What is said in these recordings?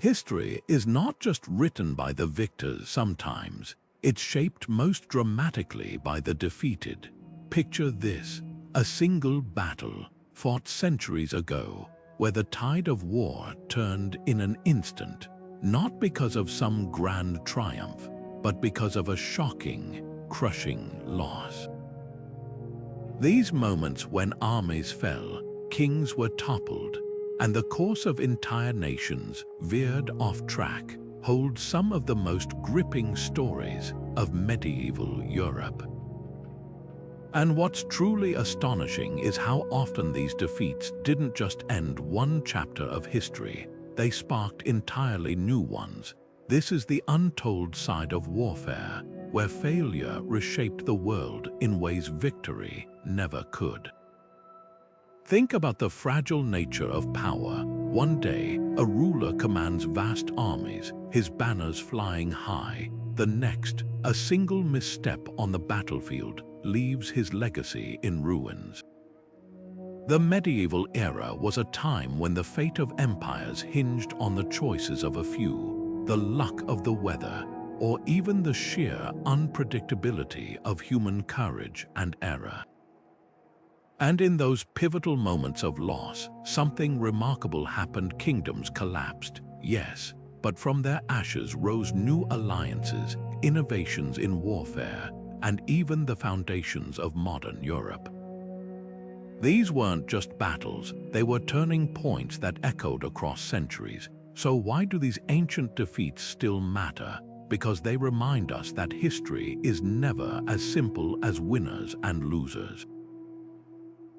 History is not just written by the victors sometimes, it's shaped most dramatically by the defeated. Picture this, a single battle fought centuries ago, where the tide of war turned in an instant, not because of some grand triumph, but because of a shocking, crushing loss. These moments when armies fell, kings were toppled, and the course of entire nations veered off track, hold some of the most gripping stories of medieval Europe. And what's truly astonishing is how often these defeats didn't just end one chapter of history, they sparked entirely new ones. This is the untold side of warfare, where failure reshaped the world in ways victory never could. Think about the fragile nature of power. One day, a ruler commands vast armies, his banners flying high. The next, a single misstep on the battlefield leaves his legacy in ruins. The medieval era was a time when the fate of empires hinged on the choices of a few, the luck of the weather, or even the sheer unpredictability of human courage and error. And in those pivotal moments of loss, something remarkable happened. Kingdoms collapsed, yes, but from their ashes rose new alliances, innovations in warfare, and even the foundations of modern Europe. These weren't just battles, they were turning points that echoed across centuries. So why do these ancient defeats still matter? Because they remind us that history is never as simple as winners and losers.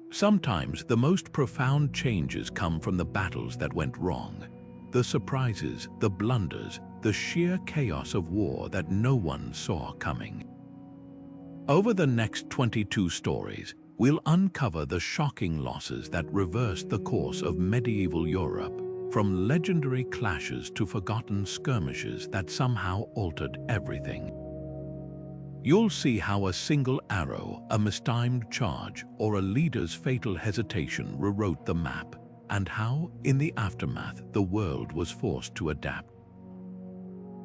Sometimes the most profound changes come from the battles that went wrong, the surprises, the blunders, the sheer chaos of war that no one saw coming. Over the next 22 stories, we'll uncover the shocking losses that reversed the course of medieval Europe, from legendary clashes to forgotten skirmishes that somehow altered everything. You'll see how a single arrow, a mistimed charge, or a leader's fatal hesitation rewrote the map, and how, in the aftermath, the world was forced to adapt.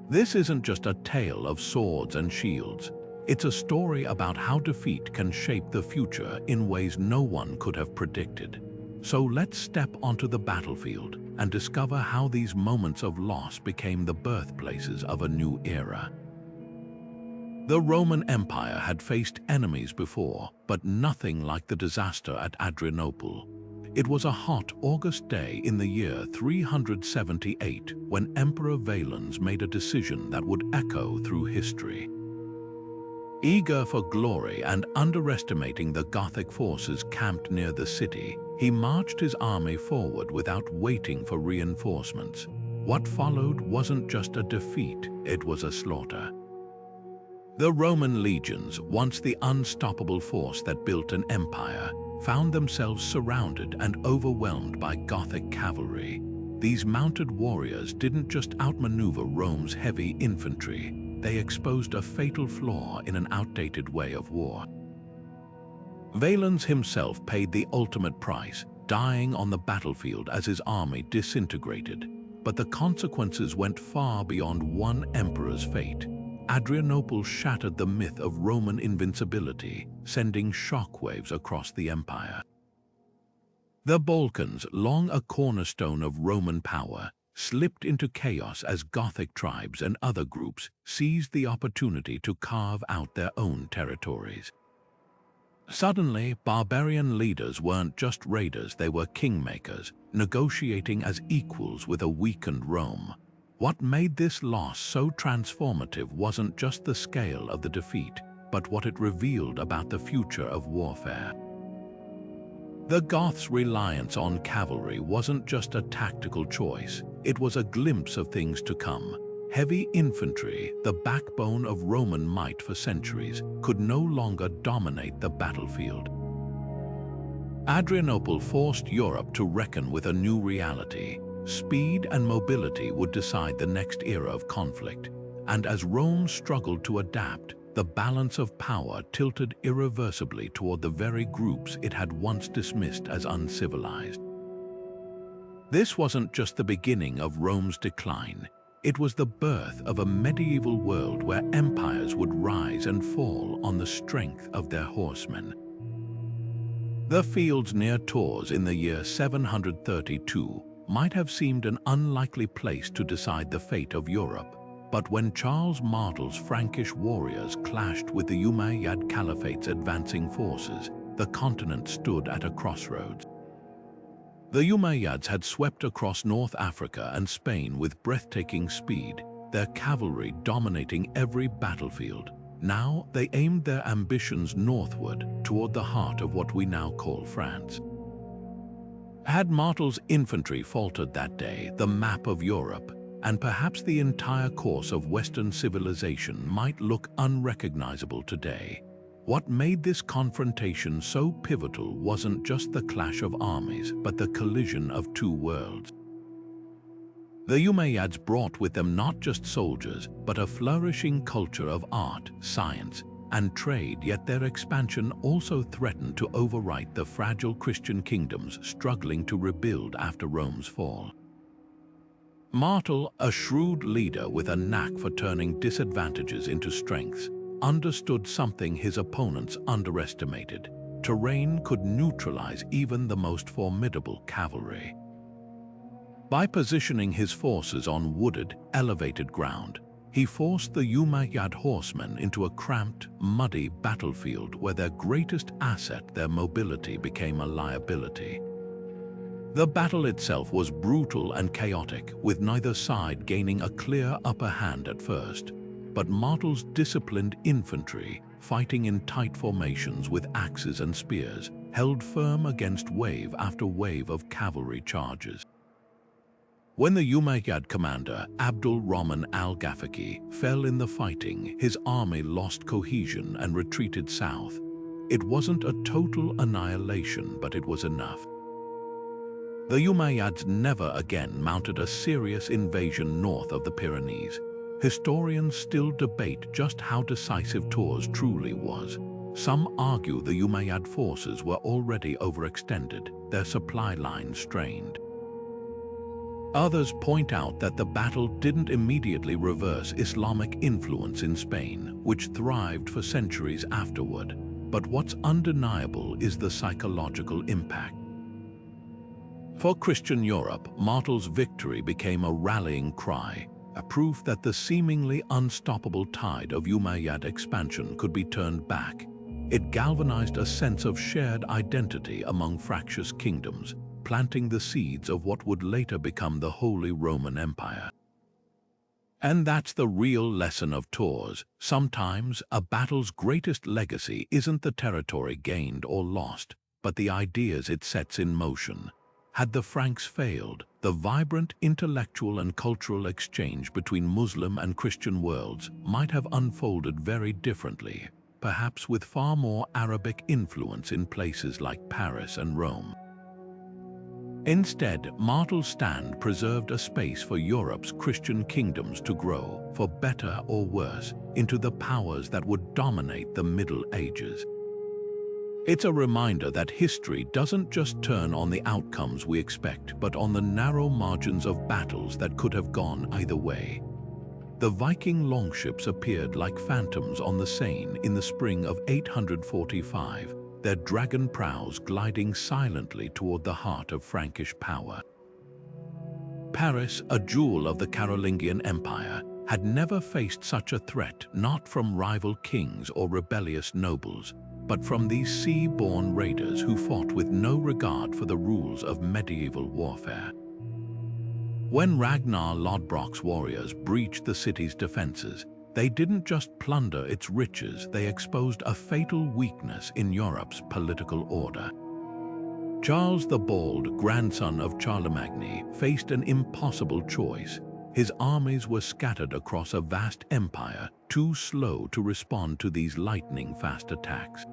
This isn't just a tale of swords and shields. It's a story about how defeat can shape the future in ways no one could have predicted. So let's step onto the battlefield and discover how these moments of loss became the birthplaces of a new era. The Roman Empire had faced enemies before, but nothing like the disaster at Adrianople. It was a hot August day in the year 378 when Emperor Valens made a decision that would echo through history. Eager for glory and underestimating the Gothic forces camped near the city, he marched his army forward without waiting for reinforcements. What followed wasn't just a defeat, it was a slaughter. The Roman legions, once the unstoppable force that built an empire, found themselves surrounded and overwhelmed by Gothic cavalry. These mounted warriors didn't just outmaneuver Rome's heavy infantry, they exposed a fatal flaw in an outdated way of war. Valens himself paid the ultimate price, dying on the battlefield as his army disintegrated. But the consequences went far beyond one emperor's fate. Adrianople shattered the myth of Roman invincibility, sending shockwaves across the empire. The Balkans, long a cornerstone of Roman power, slipped into chaos as Gothic tribes and other groups seized the opportunity to carve out their own territories. Suddenly, barbarian leaders weren't just raiders, they were kingmakers, negotiating as equals with a weakened Rome. What made this loss so transformative wasn't just the scale of the defeat, but what it revealed about the future of warfare. The Goths' reliance on cavalry wasn't just a tactical choice, it was a glimpse of things to come. Heavy infantry, the backbone of Roman might for centuries, could no longer dominate the battlefield. Adrianople forced Europe to reckon with a new reality. Speed and mobility would decide the next era of conflict, and as Rome struggled to adapt, the balance of power tilted irreversibly toward the very groups it had once dismissed as uncivilized. This wasn't just the beginning of Rome's decline. It was the birth of a medieval world where empires would rise and fall on the strength of their horsemen. The fields near Tours in the year 732 might have seemed an unlikely place to decide the fate of Europe, but when Charles Martel's Frankish warriors clashed with the Umayyad Caliphate's advancing forces, the continent stood at a crossroads. The Umayyads had swept across North Africa and Spain with breathtaking speed, their cavalry dominating every battlefield. Now they aimed their ambitions northward, toward the heart of what we now call France. Had Martel's infantry faltered that day, the map of Europe, and perhaps the entire course of Western civilization, might look unrecognizable today. What made this confrontation so pivotal wasn't just the clash of armies, but the collision of two worlds. The Umayyads brought with them not just soldiers, but a flourishing culture of art, science, and trade, yet their expansion also threatened to overwrite the fragile Christian kingdoms struggling to rebuild after Rome's fall. Martel, a shrewd leader with a knack for turning disadvantages into strengths, understood something his opponents underestimated. Terrain could neutralize even the most formidable cavalry. By positioning his forces on wooded, elevated ground, he forced the Umayyad horsemen into a cramped, muddy battlefield where their greatest asset, their mobility, became a liability. The battle itself was brutal and chaotic, with neither side gaining a clear upper hand at first. But Martel's disciplined infantry, fighting in tight formations with axes and spears, held firm against wave after wave of cavalry charges. When the Umayyad commander, Abdul Rahman al-Ghafiqi, fell in the fighting, his army lost cohesion and retreated south. It wasn't a total annihilation, but it was enough. The Umayyads never again mounted a serious invasion north of the Pyrenees. Historians still debate just how decisive Tours truly was. Some argue the Umayyad forces were already overextended, their supply lines strained. Others point out that the battle didn't immediately reverse Islamic influence in Spain, which thrived for centuries afterward. But what's undeniable is the psychological impact. For Christian Europe, Martel's victory became a rallying cry, a proof that the seemingly unstoppable tide of Umayyad expansion could be turned back. It galvanized a sense of shared identity among fractious kingdoms, planting the seeds of what would later become the Holy Roman Empire. And that's the real lesson of Tours. Sometimes a battle's greatest legacy isn't the territory gained or lost, but the ideas it sets in motion. Had the Franks failed, the vibrant intellectual and cultural exchange between Muslim and Christian worlds might have unfolded very differently, perhaps with far more Arabic influence in places like Paris and Rome. Instead, Martel's stand preserved a space for Europe's Christian kingdoms to grow, for better or worse, into the powers that would dominate the Middle Ages. It's a reminder that history doesn't just turn on the outcomes we expect, but on the narrow margins of battles that could have gone either way. The Viking longships appeared like phantoms on the Seine in the spring of 845, their dragon prows gliding silently toward the heart of Frankish power. Paris, a jewel of the Carolingian Empire, had never faced such a threat, not from rival kings or rebellious nobles, but from these sea-born raiders who fought with no regard for the rules of medieval warfare. When Ragnar Lodbrok's warriors breached the city's defenses, they didn't just plunder its riches, they exposed a fatal weakness in Europe's political order. Charles the Bald, grandson of Charlemagne, faced an impossible choice. His armies were scattered across a vast empire, too slow to respond to these lightning-fast attacks.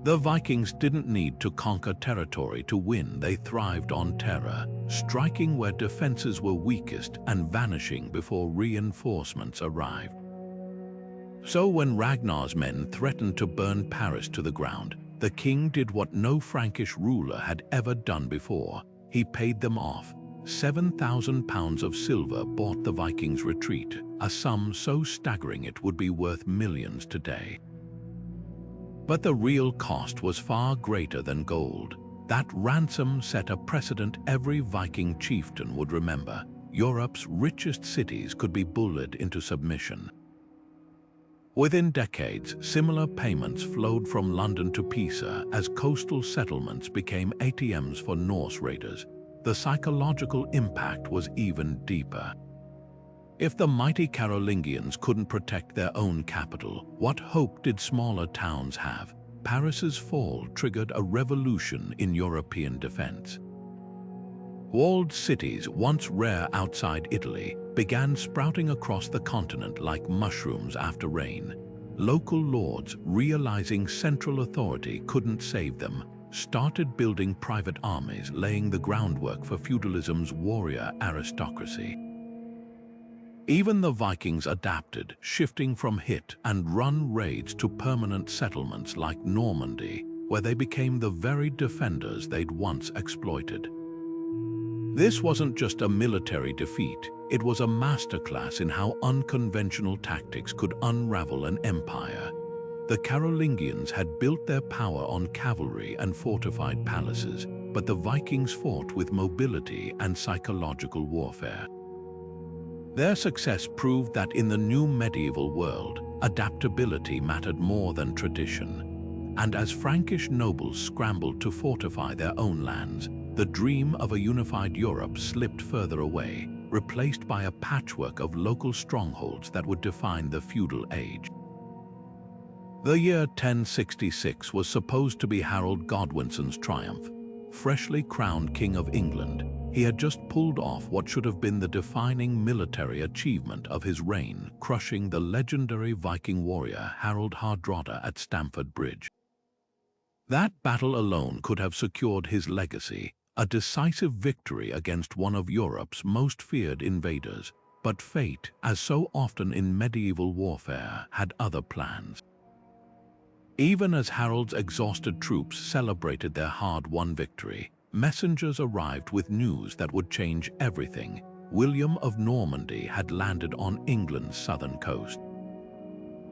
The Vikings didn't need to conquer territory to win, they thrived on terror, striking where defenses were weakest and vanishing before reinforcements arrived. So when Ragnar's men threatened to burn Paris to the ground, the king did what no Frankish ruler had ever done before. he paid them off. 7,000 pounds of silver bought the Vikings' retreat, a sum so staggering it would be worth millions today. But the real cost was far greater than gold. That ransom set a precedent every Viking chieftain would remember. Europe's richest cities could be bullied into submission. Within decades, similar payments flowed from London to Pisa as coastal settlements became ATMs for Norse raiders. The psychological impact was even deeper. If the mighty Carolingians couldn't protect their own capital, what hope did smaller towns have? Paris's fall triggered a revolution in European defense. Walled cities, once rare outside Italy, began sprouting across the continent like mushrooms after rain. Local lords, realizing central authority couldn't save them, started building private armies, laying the groundwork for feudalism's warrior aristocracy. Even the Vikings adapted, shifting from hit-and-run raids to permanent settlements like Normandy, where they became the very defenders they'd once exploited. This wasn't just a military defeat, it was a masterclass in how unconventional tactics could unravel an empire. The Carolingians had built their power on cavalry and fortified palaces, but the Vikings fought with mobility and psychological warfare. Their success proved that in the new medieval world, adaptability mattered more than tradition. And as Frankish nobles scrambled to fortify their own lands, the dream of a unified Europe slipped further away, replaced by a patchwork of local strongholds that would define the feudal age. The year 1066 was supposed to be Harold Godwinson's triumph. Freshly crowned King of England, he had just pulled off what should have been the defining military achievement of his reign, crushing the legendary Viking warrior Harald Hardrada at Stamford Bridge. That battle alone could have secured his legacy, a decisive victory against one of Europe's most feared invaders. But fate, as so often in medieval warfare, had other plans. Even as Harold's exhausted troops celebrated their hard-won victory, messengers arrived with news that would change everything. William of Normandy had landed on England's southern coast.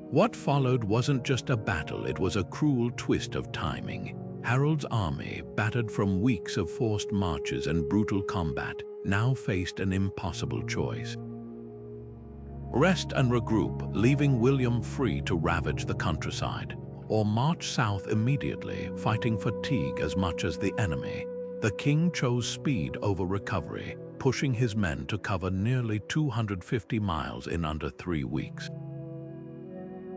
What followed wasn't just a battle, it was a cruel twist of timing. Harold's army, battered from weeks of forced marches and brutal combat, now faced an impossible choice. Rest and regroup, leaving William free to ravage the countryside, or march south immediately, fighting fatigue as much as the enemy. The king chose speed over recovery, pushing his men to cover nearly 250 miles in under 3 weeks.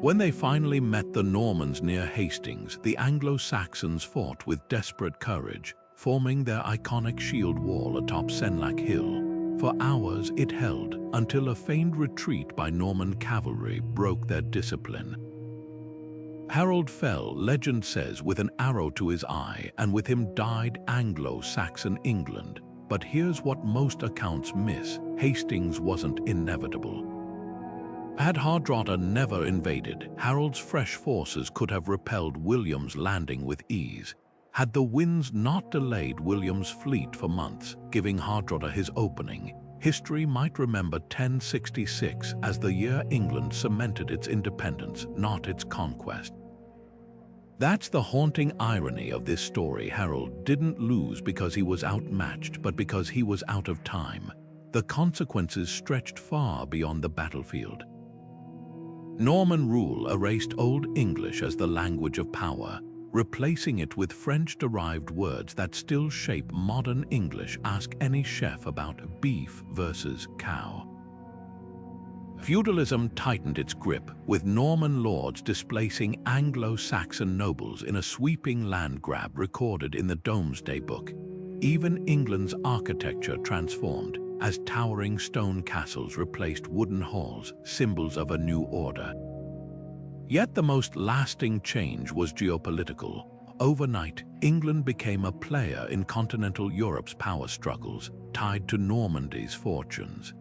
When they finally met the Normans near Hastings, the Anglo-Saxons fought with desperate courage, forming their iconic shield wall atop Senlac Hill. For hours it held, until a feigned retreat by Norman cavalry broke their discipline. Harold fell, legend says, with an arrow to his eye, and with him died Anglo-Saxon England. But here's what most accounts miss: Hastings wasn't inevitable. Had Hardrada never invaded, Harold's fresh forces could have repelled William's landing with ease. Had the winds not delayed William's fleet for months, giving Hardrada his opening, history might remember 1066 as the year England cemented its independence, not its conquest. That's the haunting irony of this story. Harold didn't lose because he was outmatched, but because he was out of time. The consequences stretched far beyond the battlefield. Norman rule erased Old English as the language of power, replacing it with French-derived words that still shape modern English. Ask any chef about beef versus cow. Feudalism tightened its grip, with Norman lords displacing Anglo-Saxon nobles in a sweeping land grab recorded in the Domesday Book. Even England's architecture transformed, as towering stone castles replaced wooden halls, symbols of a new order. Yet the most lasting change was geopolitical. Overnight, England became a player in continental Europe's power struggles, tied to Normandy's fortunes.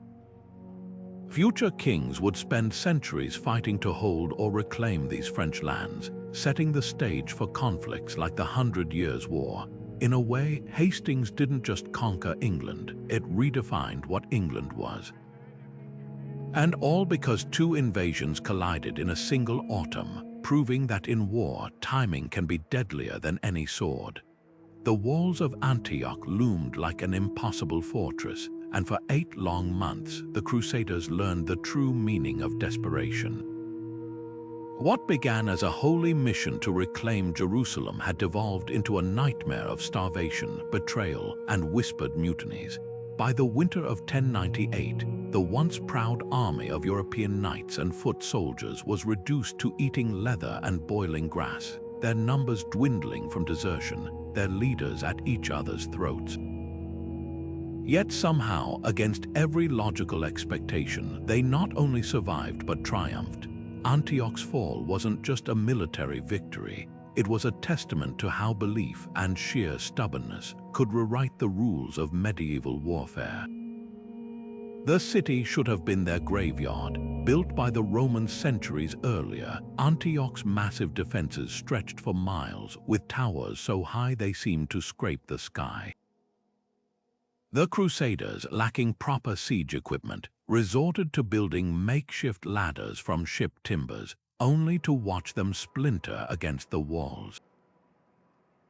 Future kings would spend centuries fighting to hold or reclaim these French lands, setting the stage for conflicts like the 100 Years' War. In a way, Hastings didn't just conquer England, it redefined what England was. And all because two invasions collided in a single autumn, proving that in war, timing can be deadlier than any sword. The walls of Antioch loomed like an impossible fortress, and for 8 long months, the Crusaders learned the true meaning of desperation. What began as a holy mission to reclaim Jerusalem had devolved into a nightmare of starvation, betrayal, and whispered mutinies. By the winter of 1098, the once proud army of European knights and foot soldiers was reduced to eating leather and boiling grass, their numbers dwindling from desertion, their leaders at each other's throats. Yet somehow, against every logical expectation, they not only survived but triumphed. Antioch's fall wasn't just a military victory, it was a testament to how belief and sheer stubbornness could rewrite the rules of medieval warfare. The city should have been their graveyard. Built by the Romans centuries earlier, Antioch's massive defenses stretched for miles, with towers so high they seemed to scrape the sky. The Crusaders, lacking proper siege equipment, resorted to building makeshift ladders from ship timbers, only to watch them splinter against the walls.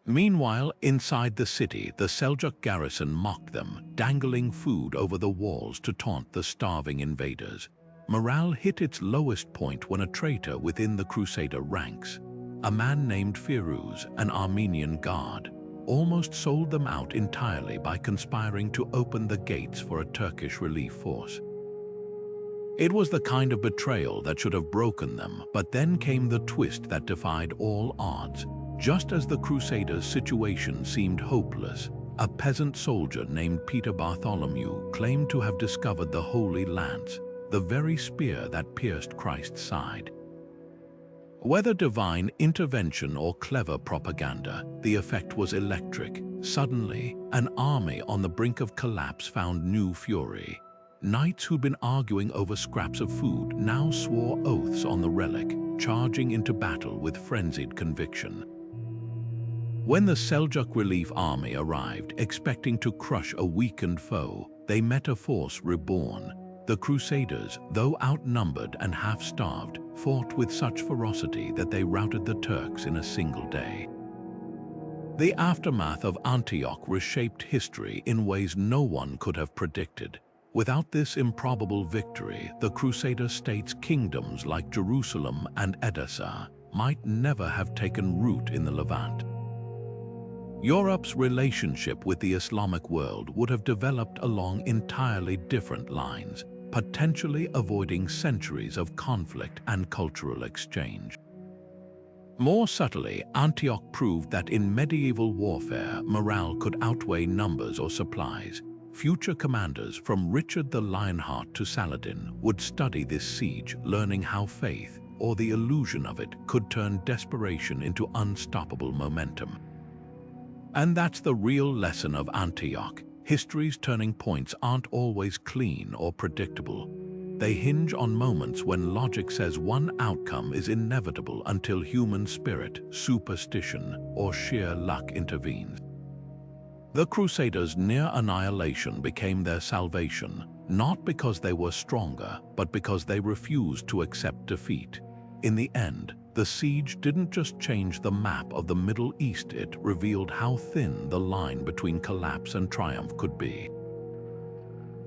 Meanwhile, inside the city, the Seljuk garrison mocked them, dangling food over the walls to taunt the starving invaders. Morale hit its lowest point when a traitor within the Crusader ranks, a man named Firuz, an Armenian guard, almost sold them out entirely by conspiring to open the gates for a Turkish relief force. It was the kind of betrayal that should have broken them, but then came the twist that defied all odds. Just as the Crusaders' situation seemed hopeless, a peasant soldier named Peter Bartholomew claimed to have discovered the Holy Lance, the very spear that pierced Christ's side. Whether divine intervention or clever propaganda, the effect was electric. Suddenly, an army on the brink of collapse found new fury. Knights who'd been arguing over scraps of food now swore oaths on the relic, charging into battle with frenzied conviction. When the Seljuk relief army arrived, expecting to crush a weakened foe, they met a force reborn. The Crusaders, though outnumbered and half-starved, fought with such ferocity that they routed the Turks in a single day. The aftermath of Antioch reshaped history in ways no one could have predicted. Without this improbable victory, the Crusader states' kingdoms like Jerusalem and Edessa might never have taken root in the Levant. Europe's relationship with the Islamic world would have developed along entirely different lines, potentially avoiding centuries of conflict and cultural exchange. More subtly, Antioch proved that in medieval warfare, morale could outweigh numbers or supplies. Future commanders, from Richard the Lionheart to Saladin, would study this siege, learning how faith, or the illusion of it, could turn desperation into unstoppable momentum. And that's the real lesson of Antioch. History's turning points aren't always clean or predictable. They hinge on moments when logic says one outcome is inevitable until human spirit, superstition, or sheer luck intervenes. The Crusaders' near annihilation became their salvation, not because they were stronger, but because they refused to accept defeat. In the end, the siege didn't just change the map of the Middle East, it revealed how thin the line between collapse and triumph could be.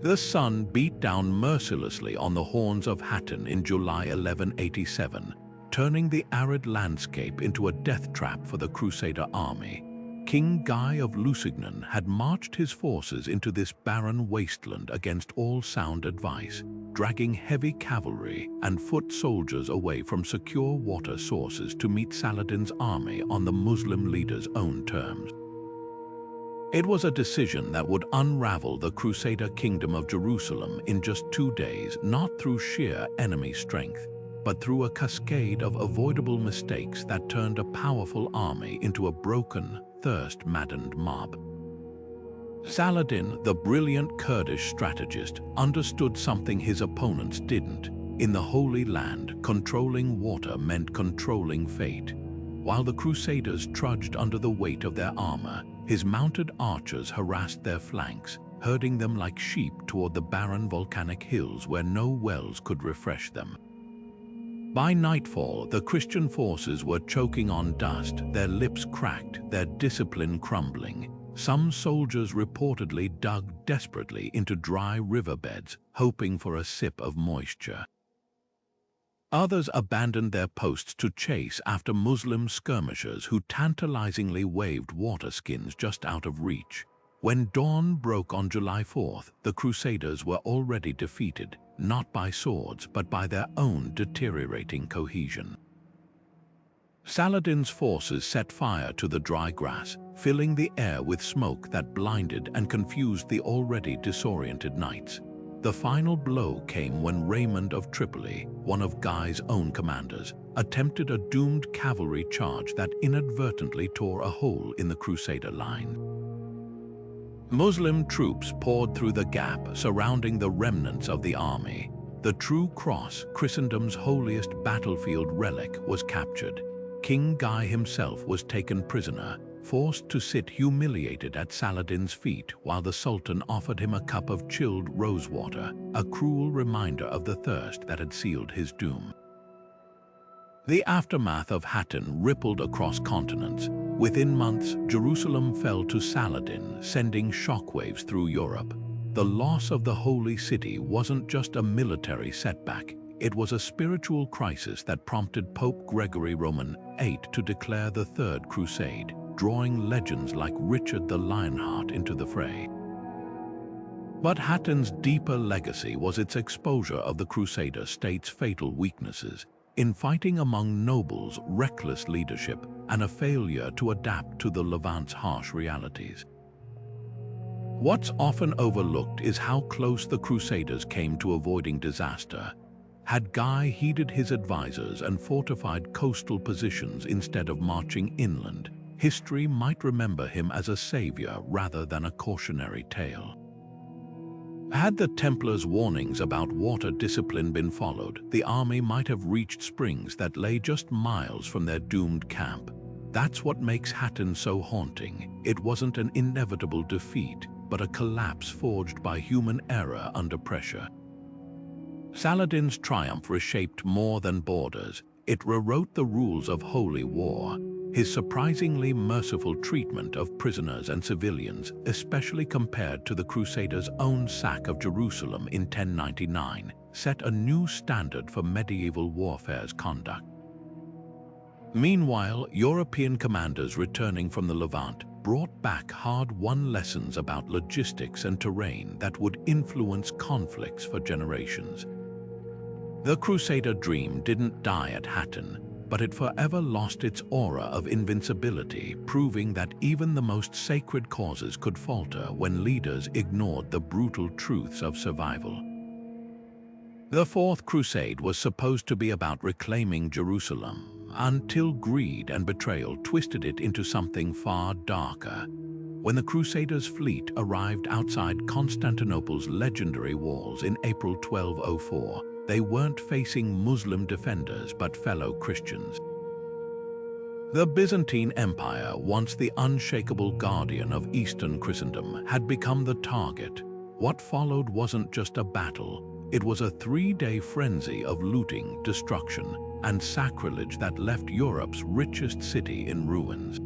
The sun beat down mercilessly on the horns of Hattin in July 1187, turning the arid landscape into a death trap for the Crusader army. King Guy of Lusignan had marched his forces into this barren wasteland against all sound advice, dragging heavy cavalry and foot soldiers away from secure water sources to meet Saladin's army on the Muslim leader's own terms. It was a decision that would unravel the Crusader kingdom of Jerusalem in just 2 days, not through sheer enemy strength, but through a cascade of avoidable mistakes that turned a powerful army into a broken, thirst-maddened mob. Saladin, the brilliant Kurdish strategist, understood something his opponents didn't. In the Holy Land, controlling water meant controlling fate. While the Crusaders trudged under the weight of their armor, His mounted archers harassed their flanks, herding them like sheep toward the barren volcanic hills where no wells could refresh them. By nightfall, the Christian forces were choking on dust, their lips cracked, their discipline crumbling. Some soldiers reportedly dug desperately into dry riverbeds, hoping for a sip of moisture. Others abandoned their posts to chase after Muslim skirmishers who tantalizingly waved water skins just out of reach. When dawn broke on July 4th, the Crusaders were already defeated, not by swords but by their own deteriorating cohesion. Saladin's forces set fire to the dry grass, filling the air with smoke that blinded and confused the already disoriented knights. The final blow came when Raymond of Tripoli, one of Guy's own commanders, attempted a doomed cavalry charge that inadvertently tore a hole in the Crusader line. Muslim troops poured through the gap surrounding the remnants of the army. The True Cross, Christendom's holiest battlefield relic, was captured. King Guy himself was taken prisoner, forced to sit humiliated at Saladin's feet while the Sultan offered him a cup of chilled rosewater, a cruel reminder of the thirst that had sealed his doom. The aftermath of Hattin rippled across continents. Within months, Jerusalem fell to Saladin, sending shockwaves through Europe. The loss of the Holy City wasn't just a military setback. It was a spiritual crisis that prompted Pope Gregory Roman VIII to declare the Third Crusade, drawing legends like Richard the Lionheart into the fray. But Hattin's deeper legacy was its exposure of the Crusader state's fatal weaknesses: infighting among nobles, reckless leadership, and a failure to adapt to the Levant's harsh realities. What's often overlooked is how close the Crusaders came to avoiding disaster. Had Guy heeded his advisors and fortified coastal positions instead of marching inland, history might remember him as a savior rather than a cautionary tale. Had the Templars' warnings about water discipline been followed, the army might have reached springs that lay just miles from their doomed camp. That's what makes Hattin so haunting. It wasn't an inevitable defeat, but a collapse forged by human error under pressure. Saladin's triumph reshaped more than borders. It rewrote the rules of holy war. His surprisingly merciful treatment of prisoners and civilians, especially compared to the Crusaders' own sack of Jerusalem in 1099, set a new standard for medieval warfare's conduct. Meanwhile, European commanders returning from the Levant brought back hard-won lessons about logistics and terrain that would influence conflicts for generations. The Crusader dream didn't die at Hattin, but it forever lost its aura of invincibility, proving that even the most sacred causes could falter when leaders ignored the brutal truths of survival. The Fourth Crusade was supposed to be about reclaiming Jerusalem, until greed and betrayal twisted it into something far darker. When the Crusaders' fleet arrived outside Constantinople's legendary walls in April 1204, they weren't facing Muslim defenders but fellow Christians. The Byzantine Empire, once the unshakable guardian of Eastern Christendom, had become the target. What followed wasn't just a battle, it was a three-day frenzy of looting, destruction, and sacrilege that left Europe's richest city in ruins.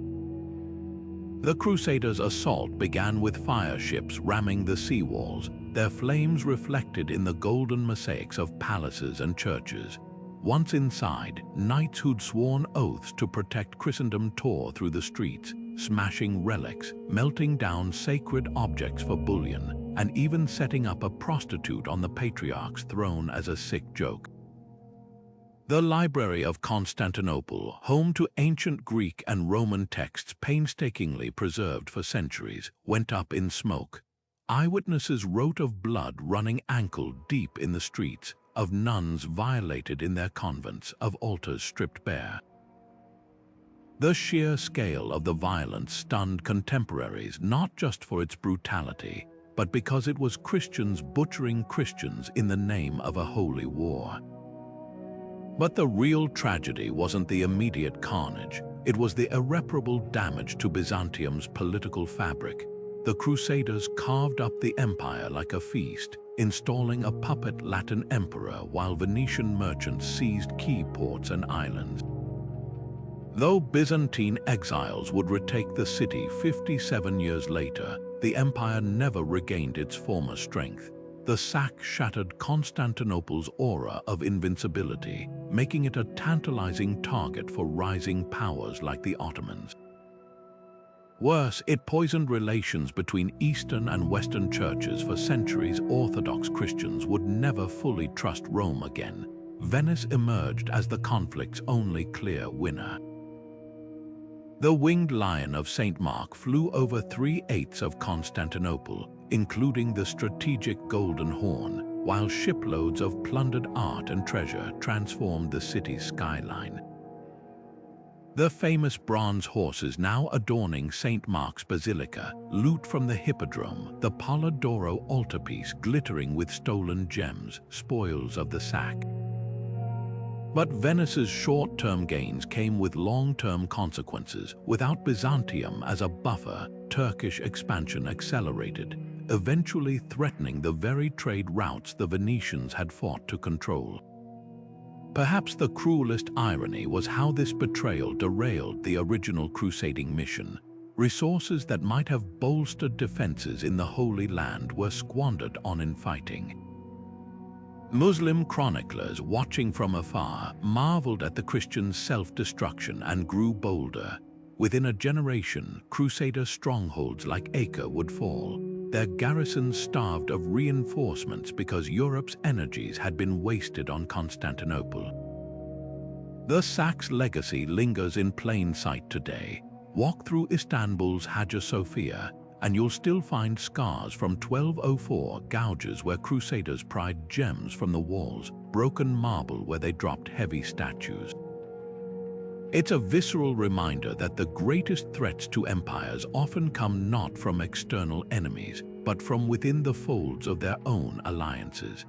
The Crusaders' assault began with fire ships ramming the sea walls, their flames reflected in the golden mosaics of palaces and churches. Once inside, knights who'd sworn oaths to protect Christendom tore through the streets, smashing relics, melting down sacred objects for bullion, and even setting up a prostitute on the Patriarch's throne as a sick joke. The Library of Constantinople, home to ancient Greek and Roman texts painstakingly preserved for centuries, went up in smoke. Eyewitnesses wrote of blood running ankle-deep in the streets, of nuns violated in their convents, of altars stripped bare. The sheer scale of the violence stunned contemporaries not just for its brutality, but because it was Christians butchering Christians in the name of a holy war. But the real tragedy wasn't the immediate carnage. It was the irreparable damage to Byzantium's political fabric. The Crusaders carved up the empire like a feast, installing a puppet Latin emperor while Venetian merchants seized key ports and islands. Though Byzantine exiles would retake the city 57 years later, the empire never regained its former strength. The sack shattered Constantinople's aura of invincibility, making it a tantalizing target for rising powers like the Ottomans. Worse, it poisoned relations between Eastern and Western churches. For centuries. Orthodox Christians would never fully trust Rome again. Venice emerged as the conflict's only clear winner. The winged lion of St. Mark flew over 3/8 of Constantinople, including the strategic Golden Horn, while shiploads of plundered art and treasure transformed the city's skyline. The famous bronze horses now adorning St. Mark's Basilica, loot from the Hippodrome, the Polidoro altarpiece glittering with stolen gems, spoils of the sack. But Venice's short-term gains came with long-term consequences. Without Byzantium as a buffer, Turkish expansion accelerated, eventually threatening the very trade routes the Venetians had fought to control. Perhaps the cruelest irony was how this betrayal derailed the original crusading mission. Resources that might have bolstered defenses in the Holy Land were squandered on infighting. Muslim chroniclers watching from afar marveled at the Christians' self-destruction and grew bolder. Within a generation, Crusader strongholds like Acre would fall, their garrisons starved of reinforcements because Europe's energies had been wasted on Constantinople. The Sack's legacy lingers in plain sight today. Walk through Istanbul's Hagia Sophia, and you'll still find scars from 1204 gouges where Crusaders pried gems from the walls, broken marble where they dropped heavy statues. It's a visceral reminder that the greatest threats to empires often come not from external enemies, but from within the folds of their own alliances.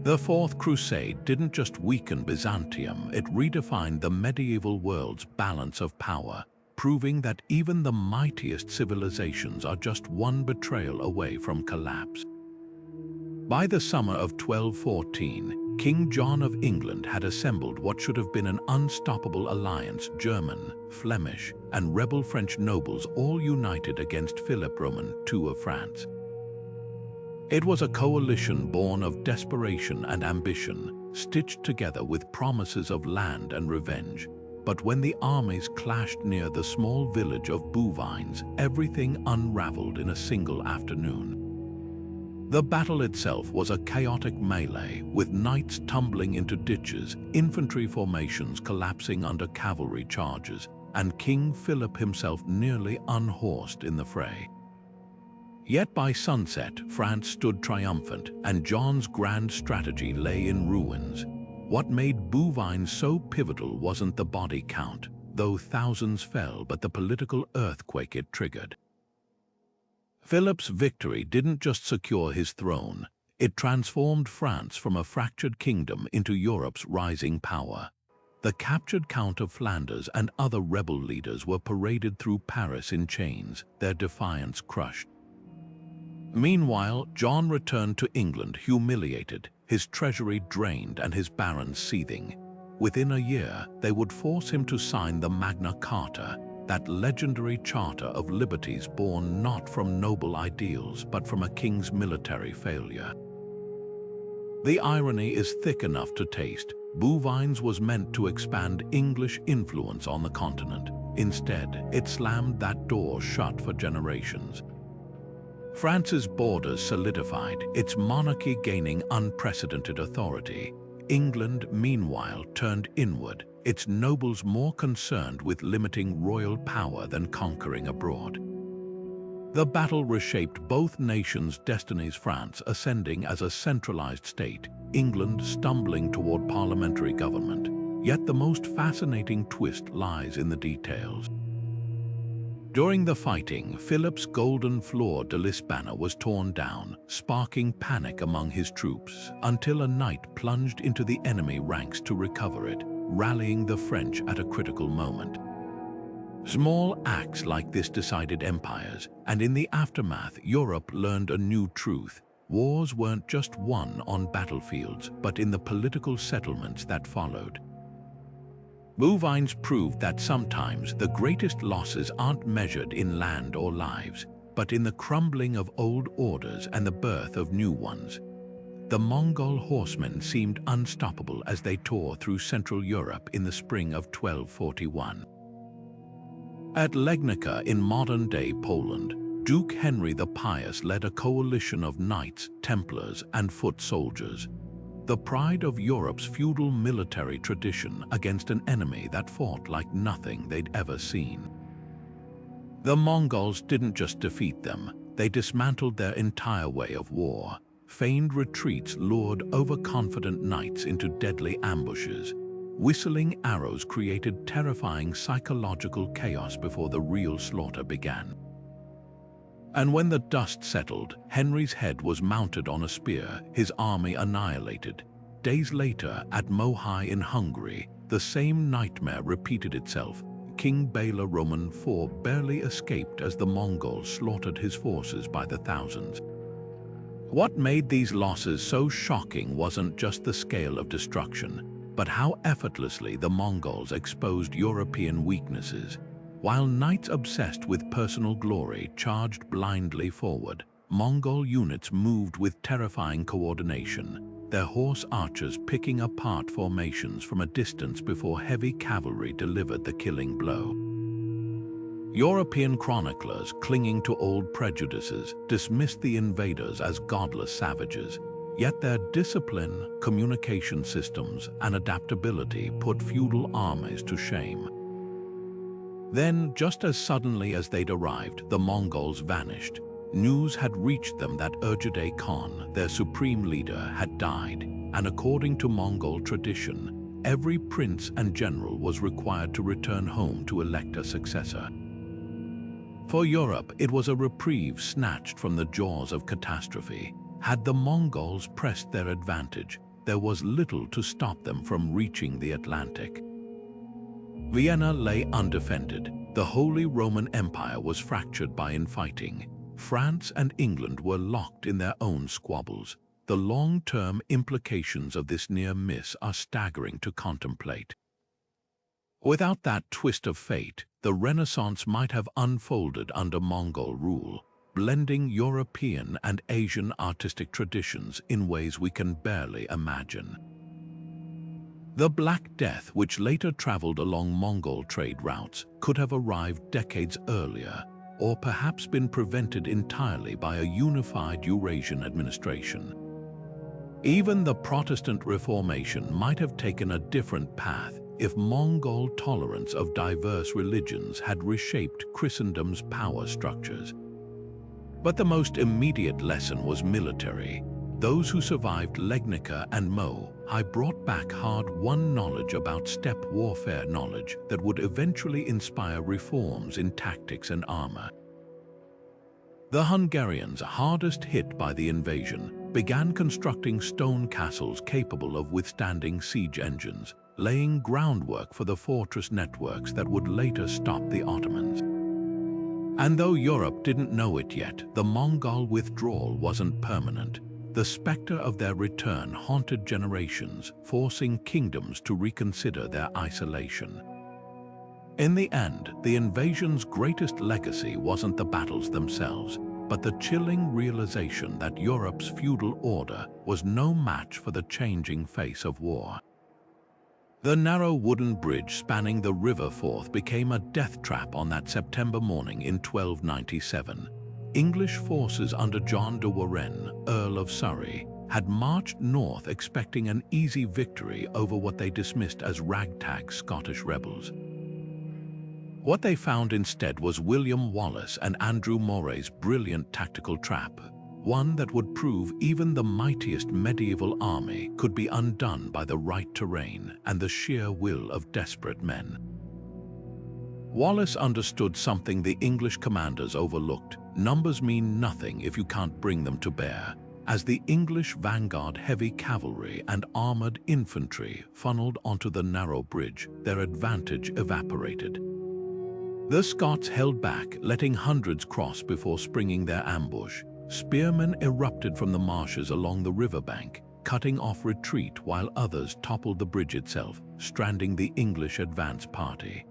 The Fourth Crusade didn't just weaken Byzantium, it redefined the medieval world's balance of power, proving that even the mightiest civilizations are just one betrayal away from collapse. By the summer of 1214, King John of England had assembled what should have been an unstoppable alliance. German, Flemish, and rebel French nobles all united against Philip Roman II of France. It was a coalition born of desperation and ambition, stitched together with promises of land and revenge. But when the armies clashed near the small village of Bouvines, everything unraveled in a single afternoon. The battle itself was a chaotic melee, with knights tumbling into ditches, infantry formations collapsing under cavalry charges, and King Philip himself nearly unhorsed in the fray. Yet by sunset, France stood triumphant, and John's grand strategy lay in ruins. What made Bouvines so pivotal wasn't the body count, though thousands fell, but the political earthquake it triggered. Philip's victory didn't just secure his throne, it transformed France from a fractured kingdom into Europe's rising power. The captured Count of Flanders and other rebel leaders were paraded through Paris in chains, their defiance crushed. Meanwhile, John returned to England humiliated, his treasury drained and his barons seething. Within a year, they would force him to sign the Magna Carta, that legendary charter of liberties born not from noble ideals but from a king's military failure. The irony is thick enough to taste. Bouvines was meant to expand English influence on the continent. Instead, it slammed that door shut for generations. France's borders solidified, its monarchy gaining unprecedented authority. England, meanwhile, turned inward, its nobles more concerned with limiting royal power than conquering abroad. The battle reshaped both nations' destinies, France ascending as a centralized state, England stumbling toward parliamentary government. Yet the most fascinating twist lies in the details. During the fighting, Philip's golden fleur-de-lis banner was torn down, sparking panic among his troops, until a knight plunged into the enemy ranks to recover it. rallying the French at a critical moment. Small acts like this decided empires, and in the aftermath, Europe learned a new truth. Wars weren't just won on battlefields, but in the political settlements that followed. Bouvines proved that sometimes the greatest losses aren't measured in land or lives, but in the crumbling of old orders and the birth of new ones. The Mongol horsemen seemed unstoppable as they tore through Central Europe in the spring of 1241. At Legnica in modern-day Poland, Duke Henry the Pious led a coalition of knights, Templars, and foot soldiers, the pride of Europe's feudal military tradition against an enemy that fought like nothing they'd ever seen. The Mongols didn't just defeat them, they dismantled their entire way of war. Feigned retreats lured overconfident knights into deadly ambushes. Whistling arrows created terrifying psychological chaos before the real slaughter began. And when the dust settled, Henry's head was mounted on a spear, his army annihilated. Days later, at Mohyj in Hungary, the same nightmare repeated itself. King Bela Roman IV barely escaped as the Mongols slaughtered his forces by the thousands. What made these losses so shocking wasn't just the scale of destruction, but how effortlessly the Mongols exposed European weaknesses. While knights obsessed with personal glory charged blindly forward, Mongol units moved with terrifying coordination, their horse archers picking apart formations from a distance before heavy cavalry delivered the killing blow. European chroniclers, clinging to old prejudices, dismissed the invaders as godless savages, yet their discipline, communication systems, and adaptability put feudal armies to shame. Then, just as suddenly as they'd arrived, the Mongols vanished. News had reached them that Urgedei Khan, their supreme leader, had died, and according to Mongol tradition, every prince and general was required to return home to elect a successor. For Europe, it was a reprieve snatched from the jaws of catastrophe. Had the Mongols pressed their advantage, there was little to stop them from reaching the Atlantic. Vienna lay undefended. The Holy Roman Empire was fractured by infighting. France and England were locked in their own squabbles. The long-term implications of this near miss are staggering to contemplate. Without that twist of fate, the Renaissance might have unfolded under Mongol rule, blending European and Asian artistic traditions in ways we can barely imagine. The Black Death, which later traveled along Mongol trade routes, could have arrived decades earlier, or perhaps been prevented entirely by a unified Eurasian administration. Even the Protestant Reformation might have taken a different path if Mongol tolerance of diverse religions had reshaped Christendom's power structures. But the most immediate lesson was military. Those who survived Legnica and Mohyj brought back hard-won knowledge about steppe warfare knowledge that would eventually inspire reforms in tactics and armor. The Hungarians, hardest hit by the invasion, began constructing stone castles capable of withstanding siege engines, laying groundwork for the fortress networks that would later stop the Ottomans. And though Europe didn't know it yet, the Mongol withdrawal wasn't permanent. The specter of their return haunted generations, forcing kingdoms to reconsider their isolation. In the end, the invasion's greatest legacy wasn't the battles themselves, but the chilling realization that Europe's feudal order was no match for the changing face of war. The narrow wooden bridge spanning the River Forth became a death trap on that September morning in 1297. English forces under John de Warenne, Earl of Surrey, had marched north expecting an easy victory over what they dismissed as ragtag Scottish rebels. What they found instead was William Wallace and Andrew Moray's brilliant tactical trap, one that would prove even the mightiest medieval army could be undone by the right terrain and the sheer will of desperate men. Wallace understood something the English commanders overlooked. Numbers mean nothing if you can't bring them to bear, as the English vanguard heavy cavalry and armored infantry funneled onto the narrow bridge, their advantage evaporated. The Scots held back, letting hundreds cross before springing their ambush. Spearmen erupted from the marshes along the riverbank, cutting off retreat while others toppled the bridge itself, stranding the English advance party.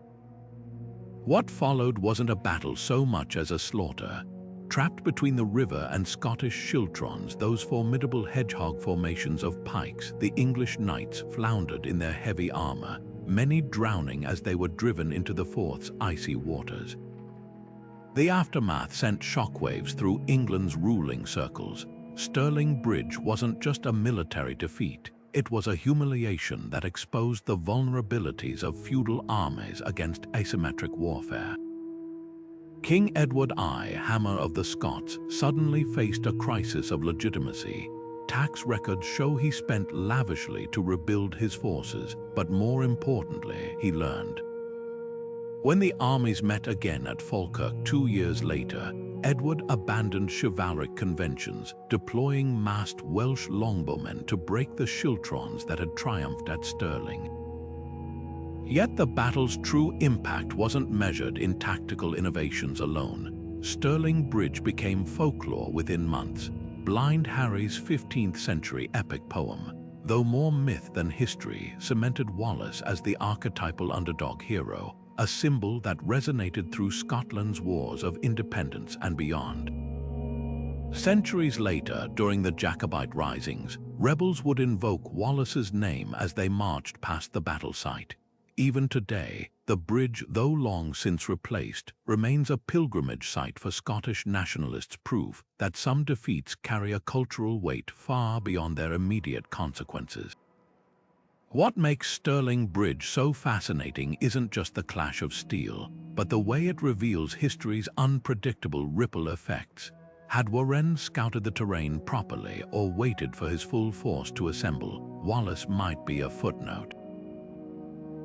What followed wasn't a battle so much as a slaughter. Trapped between the river and Scottish schiltrons, those formidable hedgehog formations of pikes, the English knights floundered in their heavy armor, many drowning as they were driven into the Forth's icy waters. The aftermath sent shockwaves through England's ruling circles. Stirling Bridge wasn't just a military defeat, it was a humiliation that exposed the vulnerabilities of feudal armies against asymmetric warfare. King Edward I, Hammer of the Scots, suddenly faced a crisis of legitimacy. Tax records show he spent lavishly to rebuild his forces, but more importantly, he learned. When the armies met again at Falkirk 2 years later, Edward abandoned chivalric conventions, deploying massed Welsh longbowmen to break the schiltrons that had triumphed at Stirling. Yet the battle's true impact wasn't measured in tactical innovations alone. Stirling Bridge became folklore within months. Blind Harry's 15th century epic poem, though more myth than history, cemented Wallace as the archetypal underdog hero, a symbol that resonated through Scotland's wars of independence and beyond. Centuries later, during the Jacobite risings, rebels would invoke Wallace's name as they marched past the battle site. Even today, the bridge, though long since replaced, remains a pilgrimage site for Scottish nationalists, proof that some defeats carry a cultural weight far beyond their immediate consequences. What makes Stirling Bridge so fascinating isn't just the clash of steel, but the way it reveals history's unpredictable ripple effects. Had Warenne scouted the terrain properly or waited for his full force to assemble, Wallace might be a footnote.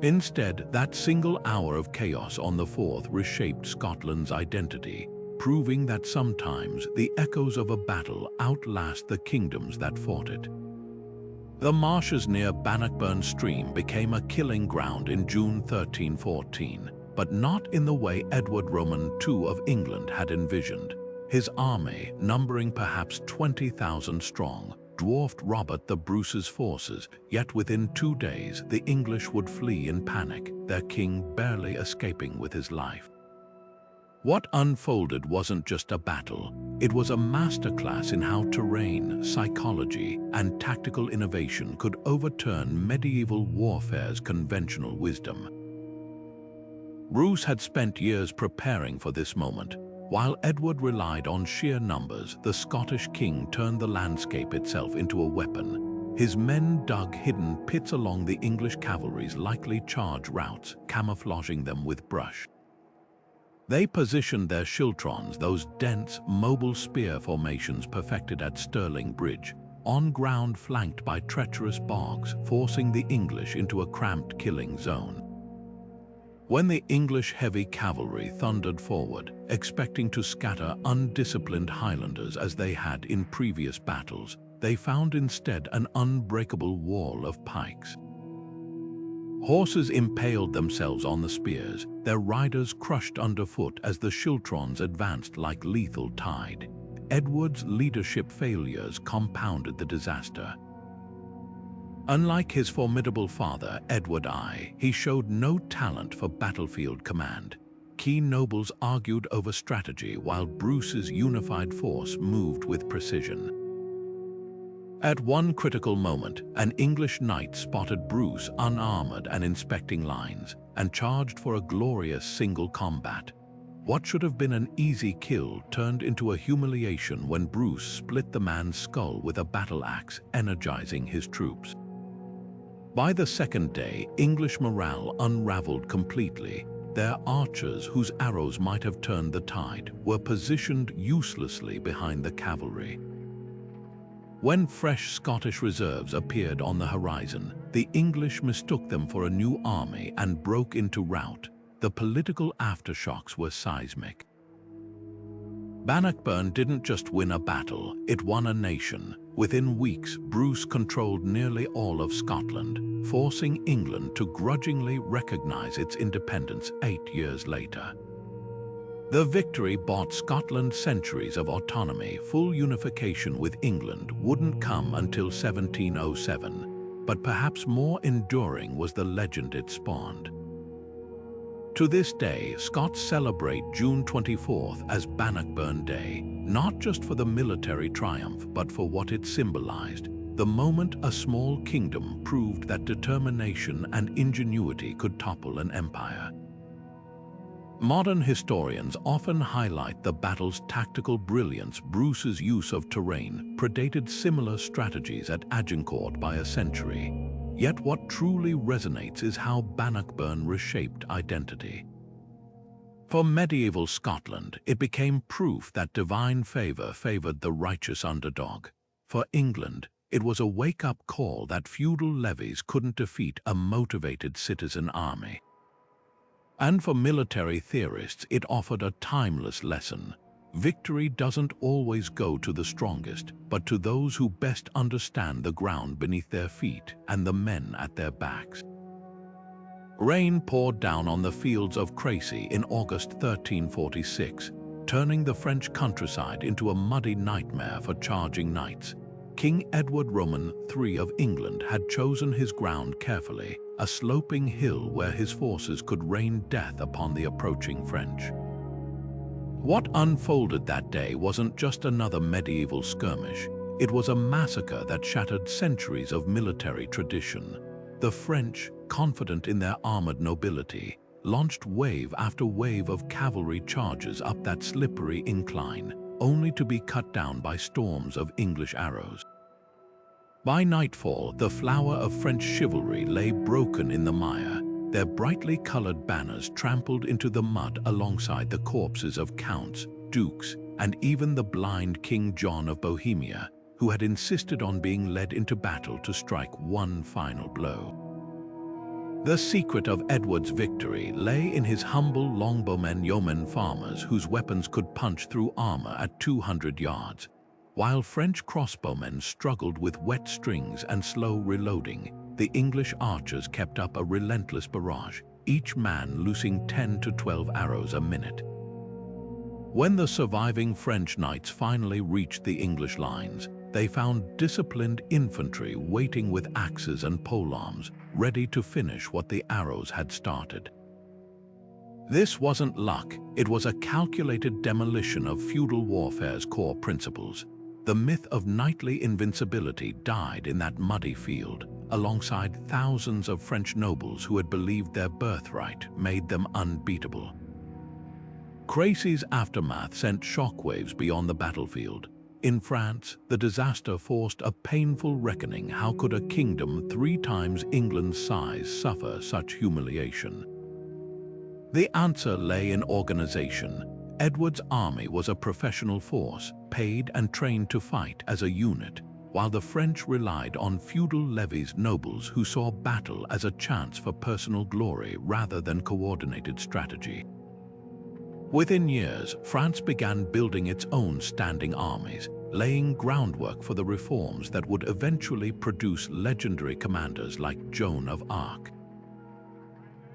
Instead, that single hour of chaos on the Forth reshaped Scotland's identity, proving that sometimes the echoes of a battle outlast the kingdoms that fought it. The marshes near Bannockburn stream became a killing ground in June 1314, but not in the way Edward Roman II of England had envisioned. His army, numbering perhaps 20,000 strong, dwarfed Robert the Bruce's forces, yet within 2 days the English would flee in panic, their king barely escaping with his life. What unfolded wasn't just a battle, it was a masterclass in how terrain, psychology, and tactical innovation could overturn medieval warfare's conventional wisdom. Bruce had spent years preparing for this moment. While Edward relied on sheer numbers, the Scottish king turned the landscape itself into a weapon. His men dug hidden pits along the English cavalry's likely charge routes, camouflaging them with brush. They positioned their schiltrons, those dense, mobile spear formations perfected at Stirling Bridge, on ground flanked by treacherous bogs, forcing the English into a cramped killing zone. When the English heavy cavalry thundered forward, expecting to scatter undisciplined Highlanders as they had in previous battles, they found instead an unbreakable wall of pikes. Horses impaled themselves on the spears, their riders crushed underfoot as the schiltrons advanced like lethal tide. Edward's leadership failures compounded the disaster. Unlike his formidable father, Edward I, he showed no talent for battlefield command. Key nobles argued over strategy while Bruce's unified force moved with precision. At one critical moment, an English knight spotted Bruce unarmored and inspecting lines, and charged for a glorious single combat. What should have been an easy kill turned into a humiliation when Bruce split the man's skull with a battle axe, energizing his troops. By the second day, English morale unraveled completely. Their archers, whose arrows might have turned the tide, were positioned uselessly behind the cavalry. When fresh Scottish reserves appeared on the horizon, the English mistook them for a new army and broke into rout. The political aftershocks were seismic. Bannockburn didn't just win a battle, it won a nation. Within weeks, Bruce controlled nearly all of Scotland, forcing England to grudgingly recognize its independence 8 years later. The victory bought Scotland centuries of autonomy. Full unification with England wouldn't come until 1707, but perhaps more enduring was the legend it spawned. To this day, Scots celebrate June 24th as Bannockburn Day, not just for the military triumph, but for what it symbolized, the moment a small kingdom proved that determination and ingenuity could topple an empire. Modern historians often highlight the battle's tactical brilliance. Bruce's use of terrain predated similar strategies at Agincourt by a century. Yet what truly resonates is how Bannockburn reshaped identity. For medieval Scotland, it became proof that divine favor favored the righteous underdog. For England, it was a wake-up call that feudal levies couldn't defeat a motivated citizen army. And for military theorists, it offered a timeless lesson. Victory doesn't always go to the strongest, but to those who best understand the ground beneath their feet and the men at their backs. Rain poured down on the fields of Crécy in August 1346, turning the French countryside into a muddy nightmare for charging knights. King Edward Roman III of England had chosen his ground carefully, a sloping hill where his forces could rain death upon the approaching French. What unfolded that day wasn't just another medieval skirmish. It was a massacre that shattered centuries of military tradition. The French, confident in their armored nobility, launched wave after wave of cavalry charges up that slippery incline, only to be cut down by storms of English arrows. By nightfall, the flower of French chivalry lay broken in the mire, their brightly colored banners trampled into the mud alongside the corpses of counts, dukes, and even the blind King John of Bohemia, who had insisted on being led into battle to strike one final blow. The secret of Edward's victory lay in his humble longbowmen, yeomen farmers whose weapons could punch through armor at 200 yards. While French crossbowmen struggled with wet strings and slow reloading, the English archers kept up a relentless barrage, each man loosing 10 to 12 arrows a minute. When the surviving French knights finally reached the English lines, they found disciplined infantry waiting with axes and polearms, ready to finish what the arrows had started. This wasn't luck, it was a calculated demolition of feudal warfare's core principles. The myth of knightly invincibility died in that muddy field, alongside thousands of French nobles who had believed their birthright made them unbeatable. Crécy's aftermath sent shockwaves beyond the battlefield. In France, the disaster forced a painful reckoning. How could a kingdom 3 times England's size suffer such humiliation? The answer lay in organization. Edward's army was a professional force, paid and trained to fight as a unit, while the French relied on feudal levies, nobles who saw battle as a chance for personal glory rather than coordinated strategy. Within years, France began building its own standing armies, laying groundwork for the reforms that would eventually produce legendary commanders like Joan of Arc.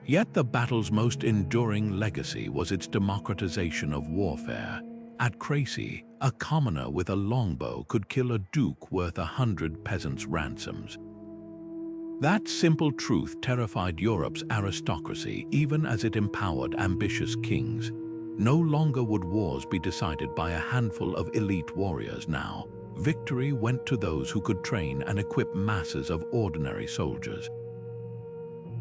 Yet the battle's most enduring legacy was its democratization of warfare. At Crécy, a commoner with a longbow could kill a duke worth 100 peasants' ransoms. That simple truth terrified Europe's aristocracy even as it empowered ambitious kings. No longer would wars be decided by a handful of elite warriors now. Victory went to those who could train and equip masses of ordinary soldiers.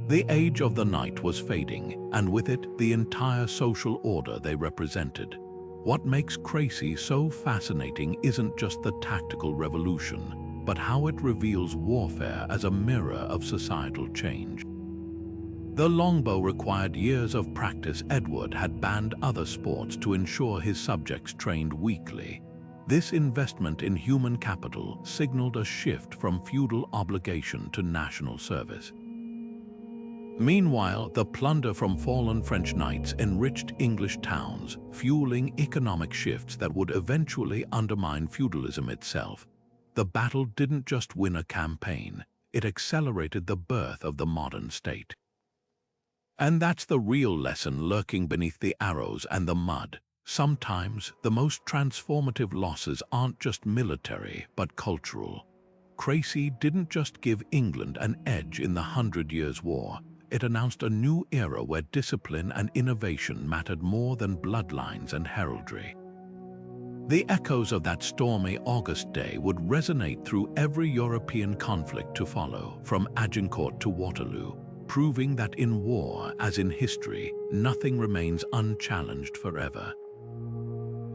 The age of the knight was fading, and with it, the entire social order they represented. What makes Crécy so fascinating isn't just the tactical revolution, but how it reveals warfare as a mirror of societal change. The longbow required years of practice. Edward had banned other sports to ensure his subjects trained weekly. This investment in human capital signaled a shift from feudal obligation to national service. Meanwhile, the plunder from fallen French knights enriched English towns, fueling economic shifts that would eventually undermine feudalism itself. The battle didn't just win a campaign, it accelerated the birth of the modern state. And that's the real lesson lurking beneath the arrows and the mud. Sometimes, the most transformative losses aren't just military, but cultural. Crécy didn't just give England an edge in the 100 Years' War. It announced a new era where discipline and innovation mattered more than bloodlines and heraldry. The echoes of that stormy August day would resonate through every European conflict to follow, from Agincourt to Waterloo, proving that in war, as in history, nothing remains unchallenged forever.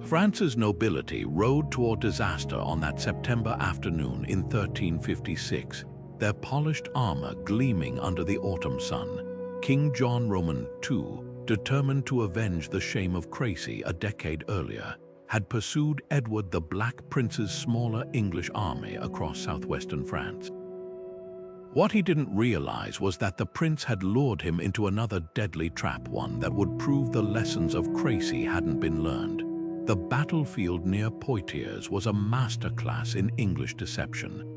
France's nobility rode toward disaster on that September afternoon in 1356, their polished armor gleaming under the autumn sun. King John Roman II, determined to avenge the shame of Crécy a decade earlier, had pursued Edward the Black Prince's smaller English army across southwestern France. What he didn't realize was that the prince had lured him into another deadly trap, one that would prove the lessons of Crécy hadn't been learned. The battlefield near Poitiers was a masterclass in English deception.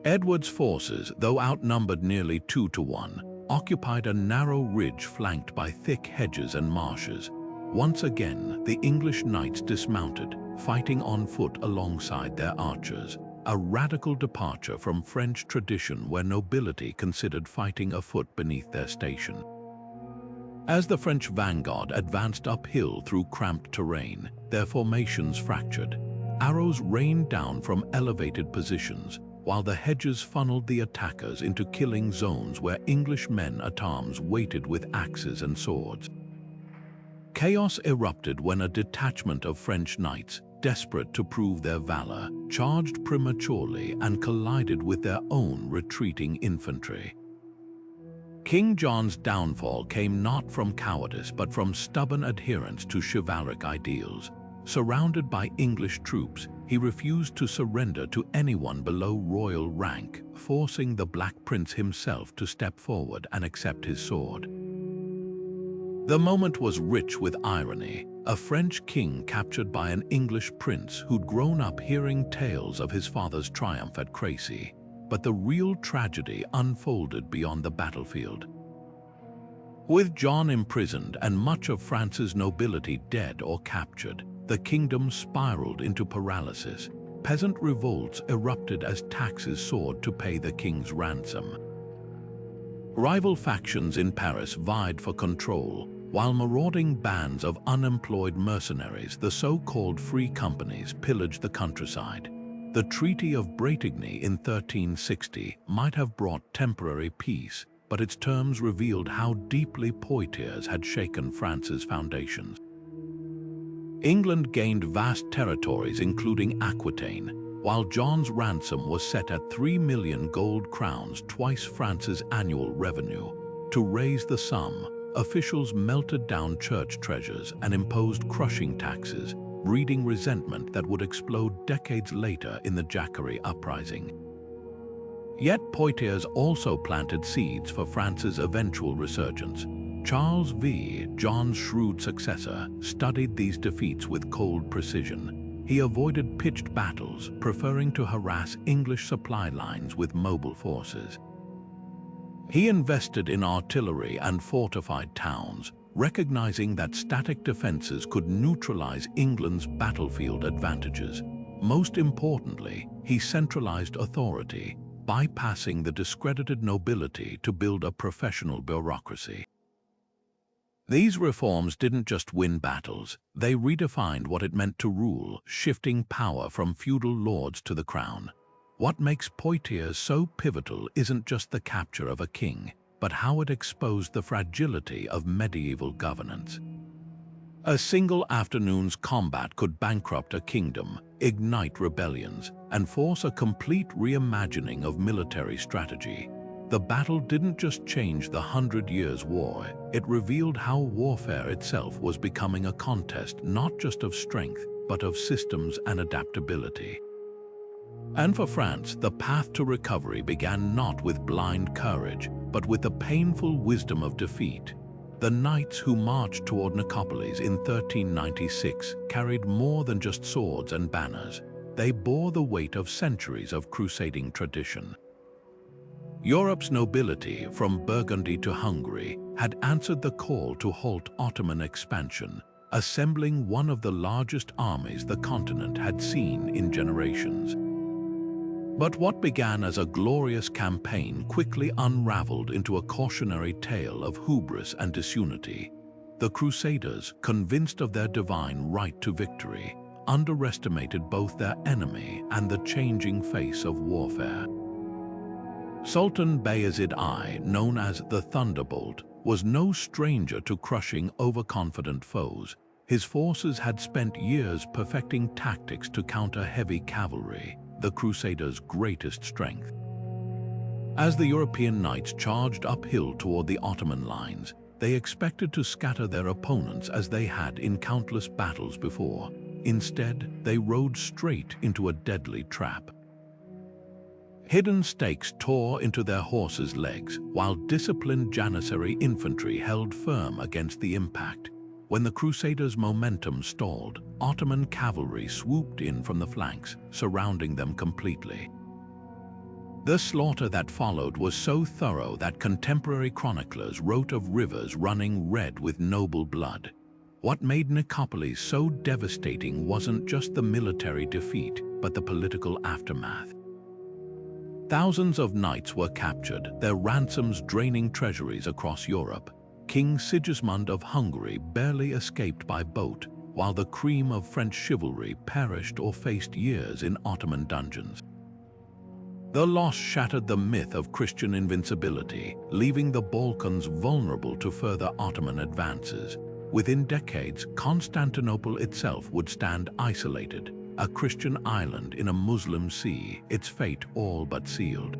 Edward's forces, though outnumbered nearly 2-1, occupied a narrow ridge flanked by thick hedges and marshes. Once again, the English knights dismounted, fighting on foot alongside their archers, a radical departure from French tradition where nobility considered fighting afoot beneath their station. As the French vanguard advanced uphill through cramped terrain, their formations fractured. Arrows rained down from elevated positions, while the hedges funneled the attackers into killing zones where English men at arms waited with axes and swords. Chaos erupted when a detachment of French knights, desperate to prove their valor, charged prematurely and collided with their own retreating infantry. King John's downfall came not from cowardice but from stubborn adherence to chivalric ideals. Surrounded by English troops, he refused to surrender to anyone below royal rank, forcing the Black Prince himself to step forward and accept his sword. The moment was rich with irony, a French king captured by an English prince who'd grown up hearing tales of his father's triumph at Crécy. But the real tragedy unfolded beyond the battlefield. With John imprisoned and much of France's nobility dead or captured, the kingdom spiraled into paralysis. Peasant revolts erupted as taxes soared to pay the king's ransom. Rival factions in Paris vied for control, while marauding bands of unemployed mercenaries, the so-called free companies, pillaged the countryside. The Treaty of Bretigny in 1360 might have brought temporary peace, but its terms revealed how deeply Poitiers had shaken France's foundations. England gained vast territories including Aquitaine, while John's ransom was set at 3 million gold crowns, twice France's annual revenue. To raise the sum, officials melted down church treasures and imposed crushing taxes, breeding resentment that would explode decades later in the Jacquerie Uprising. Yet Poitiers also planted seeds for France's eventual resurgence. Charles V, John's shrewd successor, studied these defeats with cold precision. He avoided pitched battles, preferring to harass English supply lines with mobile forces. He invested in artillery and fortified towns, recognizing that static defenses could neutralize England's battlefield advantages. Most importantly, he centralized authority, bypassing the discredited nobility to build a professional bureaucracy. These reforms didn't just win battles, they redefined what it meant to rule, shifting power from feudal lords to the crown. What makes Poitiers so pivotal isn't just the capture of a king, but how it exposed the fragility of medieval governance. A single afternoon's combat could bankrupt a kingdom, ignite rebellions, and force a complete reimagining of military strategy. The battle didn't just change the 100 Years' War, it revealed how warfare itself was becoming a contest not just of strength, but of systems and adaptability. And for France, the path to recovery began not with blind courage, but with the painful wisdom of defeat. The knights who marched toward Nicopolis in 1396 carried more than just swords and banners. They bore the weight of centuries of crusading tradition. Europe's nobility, from Burgundy to Hungary, had answered the call to halt Ottoman expansion, assembling one of the largest armies the continent had seen in generations. But what began as a glorious campaign quickly unraveled into a cautionary tale of hubris and disunity. The Crusaders, convinced of their divine right to victory, underestimated both their enemy and the changing face of warfare. Sultan Bayezid I, known as the Thunderbolt, was no stranger to crushing overconfident foes. His forces had spent years perfecting tactics to counter heavy cavalry, the Crusaders' greatest strength. As the European knights charged uphill toward the Ottoman lines, they expected to scatter their opponents as they had in countless battles before. Instead, they rode straight into a deadly trap. Hidden stakes tore into their horses' legs, while disciplined Janissary infantry held firm against the impact. When the Crusaders' momentum stalled, Ottoman cavalry swooped in from the flanks, surrounding them completely. The slaughter that followed was so thorough that contemporary chroniclers wrote of rivers running red with noble blood. What made Nicopolis so devastating wasn't just the military defeat, but the political aftermath. Thousands of knights were captured, their ransoms draining treasuries across Europe. King Sigismund of Hungary barely escaped by boat, while the cream of French chivalry perished or faced years in Ottoman dungeons. The loss shattered the myth of Christian invincibility, leaving the Balkans vulnerable to further Ottoman advances. Within decades, Constantinople itself would stand isolated, a Christian island in a Muslim sea, its fate all but sealed.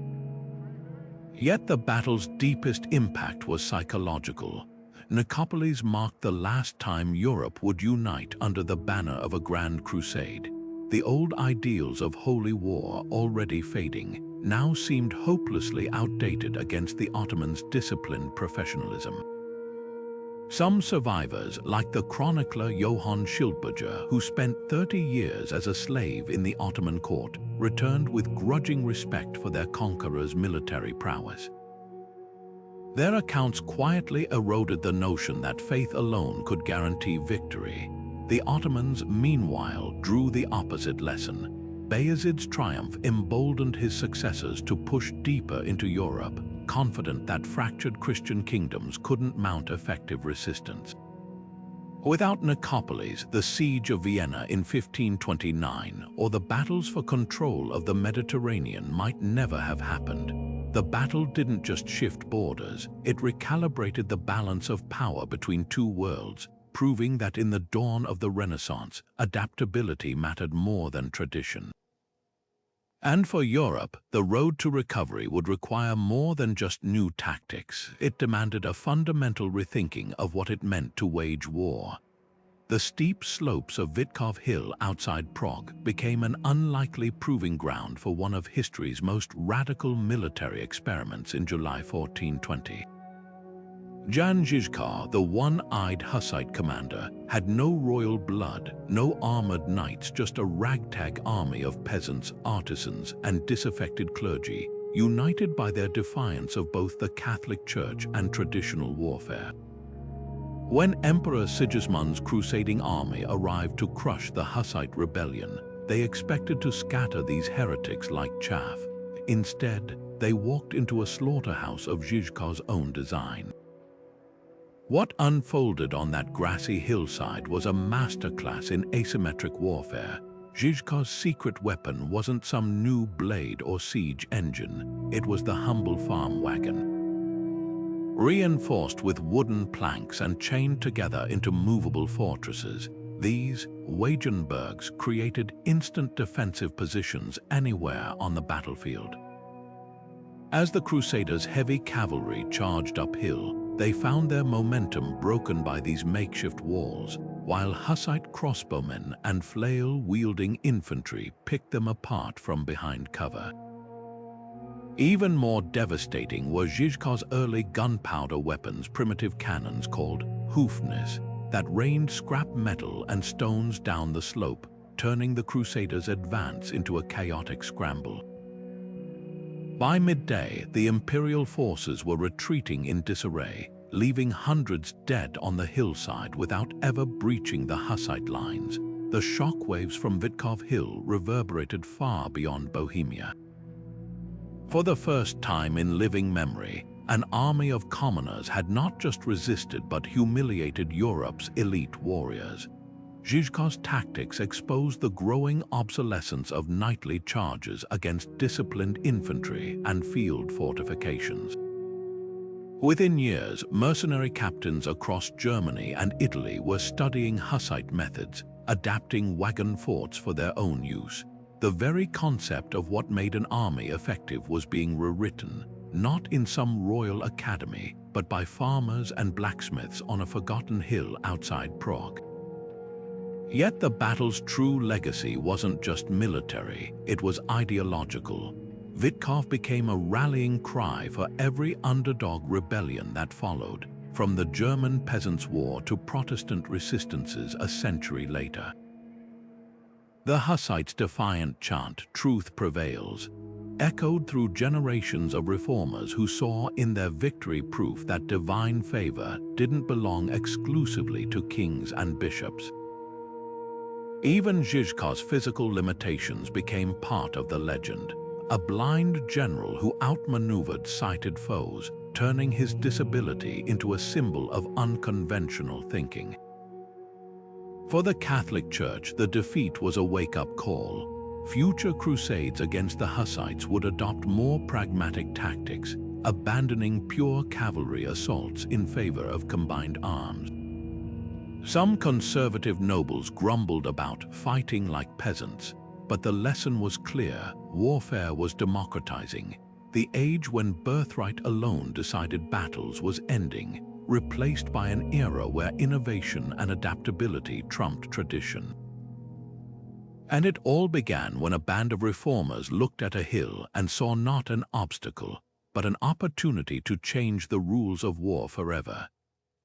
Yet the battle's deepest impact was psychological. Nicopolis marked the last time Europe would unite under the banner of a grand crusade. The old ideals of holy war, already fading, now seemed hopelessly outdated against the Ottomans' disciplined professionalism. Some survivors, like the chronicler Johann Schildberger, who spent 30 years as a slave in the Ottoman court, returned with grudging respect for their conqueror's military prowess. Their accounts quietly eroded the notion that faith alone could guarantee victory. The Ottomans, meanwhile, drew the opposite lesson. Bayezid's triumph emboldened his successors to push deeper into Europe, confident that fractured Christian kingdoms couldn't mount effective resistance. Without Nicopolis, the Siege of Vienna in 1529, or the battles for control of the Mediterranean might never have happened. The battle didn't just shift borders, it recalibrated the balance of power between two worlds, proving that in the dawn of the Renaissance, adaptability mattered more than tradition. And for Europe, the road to recovery would require more than just new tactics. It demanded a fundamental rethinking of what it meant to wage war. The steep slopes of Witkov Hill outside Prague became an unlikely proving ground for one of history's most radical military experiments in July 1420. Jan Žižka, the one-eyed Hussite commander, had no royal blood, no armored knights, just a ragtag army of peasants, artisans, and disaffected clergy, united by their defiance of both the Catholic Church and traditional warfare. When Emperor Sigismund's crusading army arrived to crush the Hussite rebellion, they expected to scatter these heretics like chaff. Instead, they walked into a slaughterhouse of Žižka's own design. What unfolded on that grassy hillside was a masterclass in asymmetric warfare. Žižka's secret weapon wasn't some new blade or siege engine, it was the humble farm wagon. Reinforced with wooden planks and chained together into movable fortresses, these Wagenburgs created instant defensive positions anywhere on the battlefield. As the Crusaders' heavy cavalry charged uphill, they found their momentum broken by these makeshift walls. while Hussite crossbowmen and flail-wielding infantry picked them apart from behind cover. Even more devastating were Žižkov's early gunpowder weapons, primitive cannons called hoofnes, that rained scrap metal and stones down the slope, turning the Crusaders' advance into a chaotic scramble. By midday, the imperial forces were retreating in disarray, leaving hundreds dead on the hillside without ever breaching the Hussite lines. The shockwaves from Vitkov Hill reverberated far beyond Bohemia. For the first time in living memory, an army of commoners had not just resisted but humiliated Europe's elite warriors. Žižkov's tactics exposed the growing obsolescence of knightly charges against disciplined infantry and field fortifications. Within years, mercenary captains across Germany and Italy were studying Hussite methods, adapting wagon forts for their own use. The very concept of what made an army effective was being rewritten, not in some royal academy, but by farmers and blacksmiths on a forgotten hill outside Prague. Yet the battle's true legacy wasn't just military, it was ideological. Vitkov became a rallying cry for every underdog rebellion that followed, from the German Peasants' War to Protestant resistances a century later. The Hussites' defiant chant, "Truth prevails," echoed through generations of reformers who saw in their victory proof that divine favor didn't belong exclusively to kings and bishops. Even Žižkov's physical limitations became part of the legend. A blind general who outmaneuvered sighted foes, turning his disability into a symbol of unconventional thinking. For the Catholic Church, the defeat was a wake-up call. Future crusades against the Hussites would adopt more pragmatic tactics, abandoning pure cavalry assaults in favor of combined arms. Some conservative nobles grumbled about fighting like peasants, but the lesson was clear: warfare was democratizing. The age when birthright alone decided battles was ending, replaced by an era where innovation and adaptability trumped tradition. And it all began when a band of reformers looked at a hill and saw not an obstacle, but an opportunity to change the rules of war forever.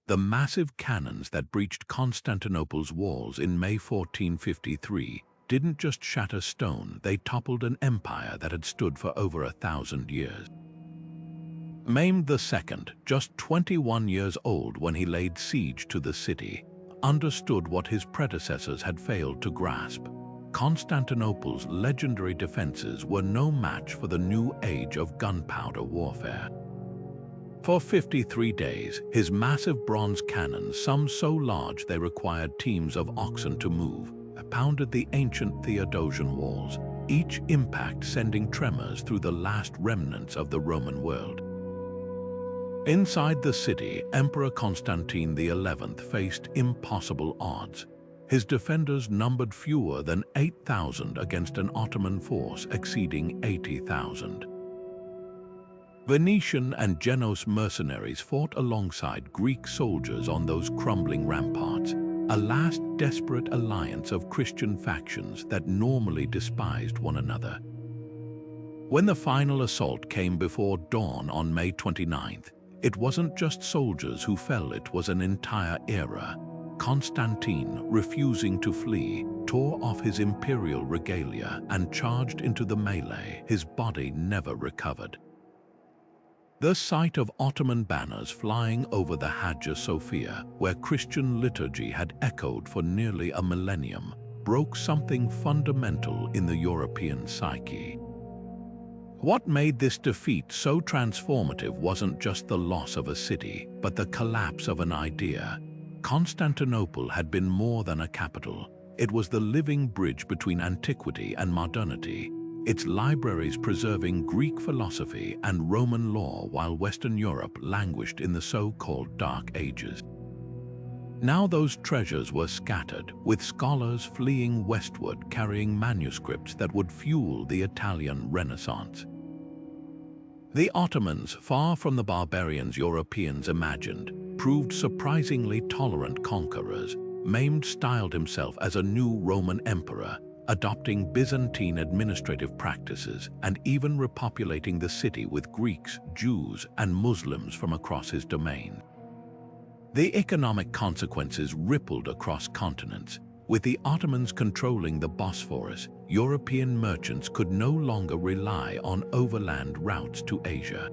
The massive cannons that breached Constantinople's walls in May 1453 didn't just shatter stone, they toppled an empire that had stood for over 1,000 years. Mehmed II, just 21 years old when he laid siege to the city, understood what his predecessors had failed to grasp. Constantinople's legendary defenses were no match for the new age of gunpowder warfare. For 53 days, his massive bronze cannons, some so large they required teams of oxen to move, pounded the ancient Theodosian walls, each impact sending tremors through the last remnants of the Roman world. Inside the city, Emperor Constantine XI faced impossible odds. His defenders numbered fewer than 8,000 against an Ottoman force exceeding 80,000. Venetian and Genoese mercenaries fought alongside Greek soldiers on those crumbling ramparts, a last desperate alliance of Christian factions that normally despised one another. When the final assault came before dawn on May 29th, it wasn't just soldiers who fell, it was an entire era. Constantine, refusing to flee, tore off his imperial regalia and charged into the melee. His body never recovered. The sight of Ottoman banners flying over the Hagia Sophia, where Christian liturgy had echoed for nearly a millennium, broke something fundamental in the European psyche. What made this defeat so transformative wasn't just the loss of a city, but the collapse of an idea. Constantinople had been more than a capital. It was the living bridge between antiquity and modernity, its libraries preserving Greek philosophy and Roman law while Western Europe languished in the so-called Dark Ages. Now those treasures were scattered, with scholars fleeing westward carrying manuscripts that would fuel the Italian Renaissance. The Ottomans, far from the barbarians Europeans imagined, proved surprisingly tolerant conquerors. Mehmed styled himself as a new Roman emperor, adopting Byzantine administrative practices and even repopulating the city with Greeks, Jews, and Muslims from across his domain. The economic consequences rippled across continents. With the Ottomans controlling the Bosphorus, European merchants could no longer rely on overland routes to Asia.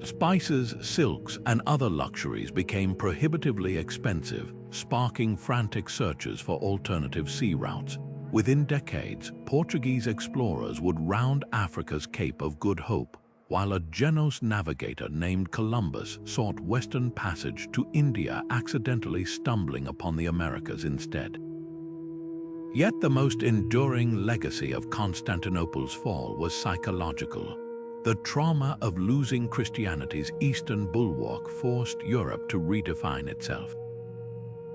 Spices, silks, and other luxuries became prohibitively expensive, sparking frantic searches for alternative sea routes. Within decades, Portuguese explorers would round Africa's Cape of Good Hope, while a Genoese navigator named Columbus sought western passage to India, accidentally stumbling upon the Americas instead. Yet the most enduring legacy of Constantinople's fall was psychological. The trauma of losing Christianity's eastern bulwark forced Europe to redefine itself.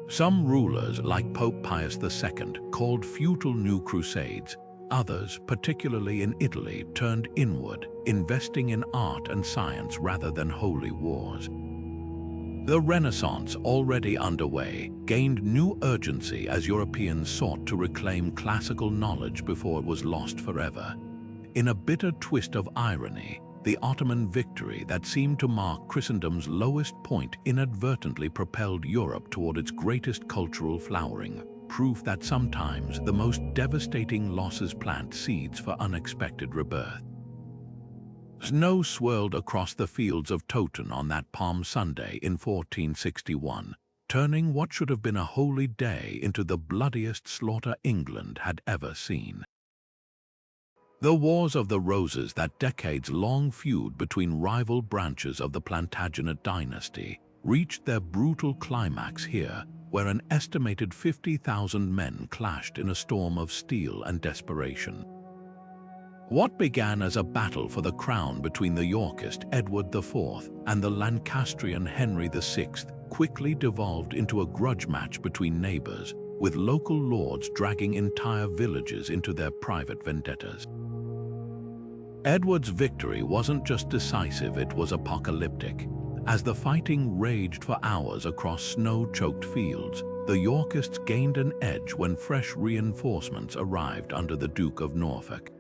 Some rulers, like Pope Pius II, called futile new crusades. Others, particularly in Italy, turned inward, investing in art and science rather than holy wars. The Renaissance, already underway, gained new urgency as Europeans sought to reclaim classical knowledge before it was lost forever. In a bitter twist of irony, the Ottoman victory that seemed to mark Christendom's lowest point inadvertently propelled Europe toward its greatest cultural flowering, proof that sometimes the most devastating losses plant seeds for unexpected rebirth. Snow swirled across the fields of Toten on that Palm Sunday in 1461, turning what should have been a holy day into the bloodiest slaughter England had ever seen. The Wars of the Roses, that decades-long feud between rival branches of the Plantagenet dynasty, reached their brutal climax here, where an estimated 50,000 men clashed in a storm of steel and desperation. What began as a battle for the crown between the Yorkist Edward IV and the Lancastrian Henry VI quickly devolved into a grudge match between neighbors, with local lords dragging entire villages into their private vendettas. Edward's victory wasn't just decisive, it was apocalyptic. As the fighting raged for hours across snow-choked fields, the Yorkists gained an edge when fresh reinforcements arrived under the Duke of Norfolk.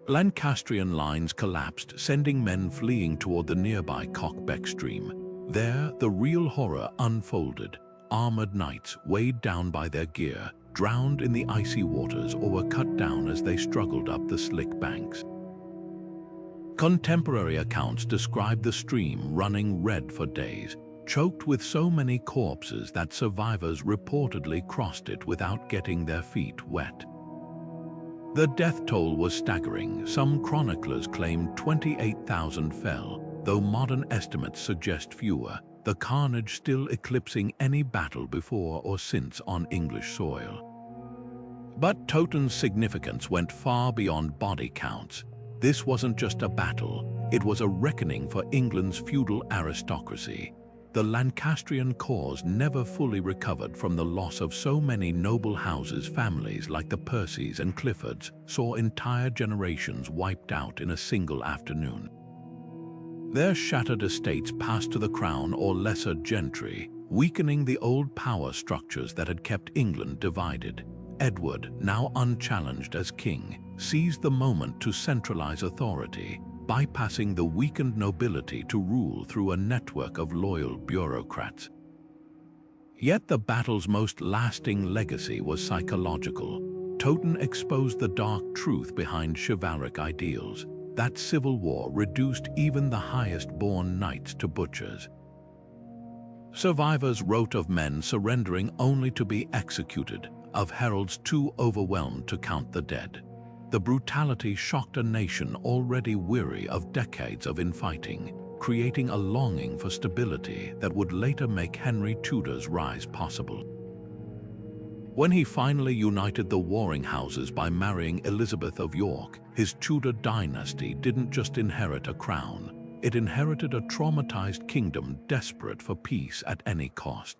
Lancastrian lines collapsed, sending men fleeing toward the nearby Cockbeck stream. There, the real horror unfolded. Armored knights, weighed down by their gear, drowned in the icy waters or were cut down as they struggled up the slick banks. Contemporary accounts describe the stream running red for days, choked with so many corpses that survivors reportedly crossed it without getting their feet wet. The death toll was staggering. Some chroniclers claimed 28,000 fell, though modern estimates suggest fewer, the carnage still eclipsing any battle before or since on English soil. But Toten's significance went far beyond body counts. This wasn't just a battle, it was a reckoning for England's feudal aristocracy. The Lancastrian cause never fully recovered from the loss of so many noble houses. Families like the Percys and Cliffords saw entire generations wiped out in a single afternoon. Their shattered estates passed to the crown or lesser gentry, weakening the old power structures that had kept England divided. Edward, now unchallenged as king, seized the moment to centralize authority, bypassing the weakened nobility to rule through a network of loyal bureaucrats. Yet the battle's most lasting legacy was psychological. Toten exposed the dark truth behind chivalric ideals. That civil war reduced even the highest-born knights to butchers. Survivors wrote of men surrendering only to be executed, of heralds too overwhelmed to count the dead. The brutality shocked a nation already weary of decades of infighting, creating a longing for stability that would later make Henry Tudor's rise possible. When he finally united the warring houses by marrying Elizabeth of York, his Tudor dynasty didn't just inherit a crown, it inherited a traumatized kingdom desperate for peace at any cost.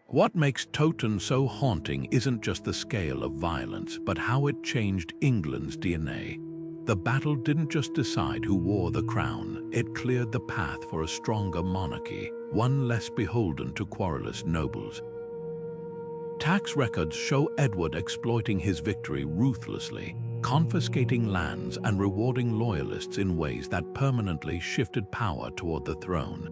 What makes Toten so haunting isn't just the scale of violence, but how it changed England's DNA. The battle didn't just decide who wore the crown, it cleared the path for a stronger monarchy, one less beholden to querulous nobles. tax records show Edward exploiting his victory ruthlessly, confiscating lands and rewarding loyalists in ways that permanently shifted power toward the throne.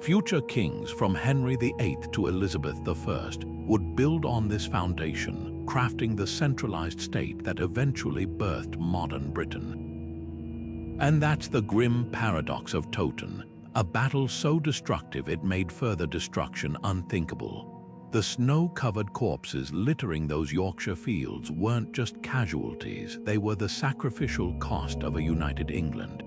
Future kings from Henry VIII to Elizabeth I would build on this foundation, crafting the centralized state that eventually birthed modern Britain. And that's the grim paradox of Toten, a battle so destructive it made further destruction unthinkable. The snow-covered corpses littering those Yorkshire fields weren't just casualties, they were the sacrificial cost of a united England.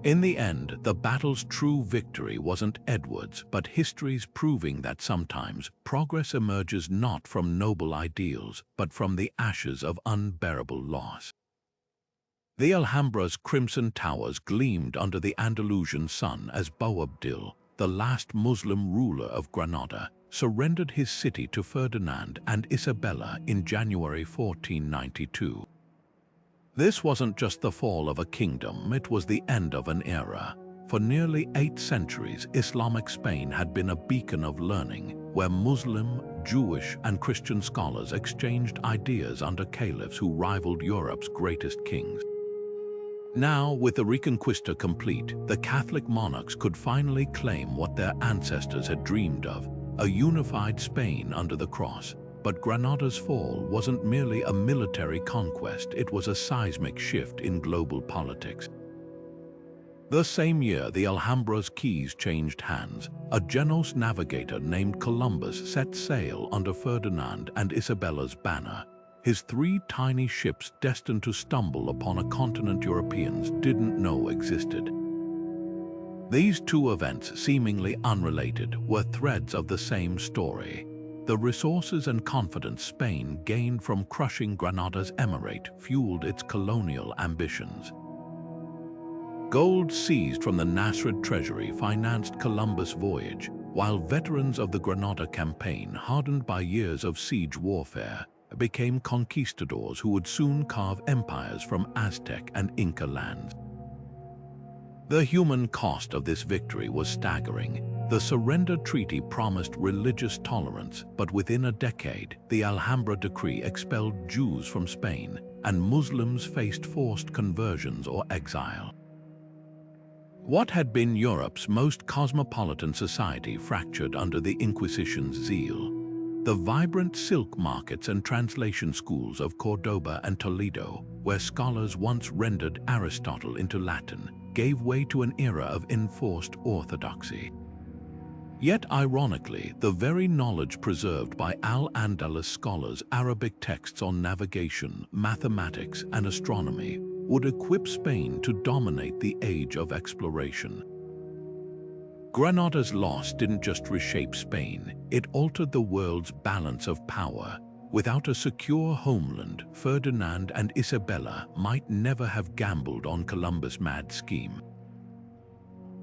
In the end, the battle's true victory wasn't Edward's, but history's proving that sometimes progress emerges not from noble ideals, but from the ashes of unbearable loss. The Alhambra's crimson towers gleamed under the Andalusian sun as Boabdil, the last Muslim ruler of Granada, surrendered his city to Ferdinand and Isabella in January 1492. This wasn't just the fall of a kingdom, it was the end of an era. For nearly 8 centuries, Islamic Spain had been a beacon of learning, where Muslim, Jewish, and Christian scholars exchanged ideas under caliphs who rivaled Europe's greatest kings. Now, with the Reconquista complete, the Catholic monarchs could finally claim what their ancestors had dreamed of, a unified Spain under the cross. But Granada's fall wasn't merely a military conquest, it was a seismic shift in global politics. The same year, the Alhambra's keys changed hands. A Genoese navigator named Columbus set sail under Ferdinand and Isabella's banner, his 3 tiny ships destined to stumble upon a continent Europeans didn't know existed. These 2 events, seemingly unrelated, were threads of the same story. The resources and confidence Spain gained from crushing Granada's emirate fueled its colonial ambitions. Gold seized from the Nasrid treasury financed Columbus' voyage, while veterans of the Granada campaign, hardened by years of siege warfare, became conquistadors who would soon carve empires from Aztec and Inca lands. The human cost of this victory was staggering. The surrender treaty promised religious tolerance, but within a decade, the Alhambra decree expelled Jews from Spain, and Muslims faced forced conversions or exile. What had been Europe's most cosmopolitan society fractured under the Inquisition's zeal. The vibrant silk markets and translation schools of Cordoba and Toledo, where scholars once rendered Aristotle into Latin, gave way to an era of enforced orthodoxy. Yet ironically, the very knowledge preserved by Al-Andalus scholars, Arabic texts on navigation, mathematics, and astronomy, would equip Spain to dominate the age of exploration. Granada's loss didn't just reshape Spain, it altered the world's balance of power. Without a secure homeland, Ferdinand and Isabella might never have gambled on Columbus' mad scheme.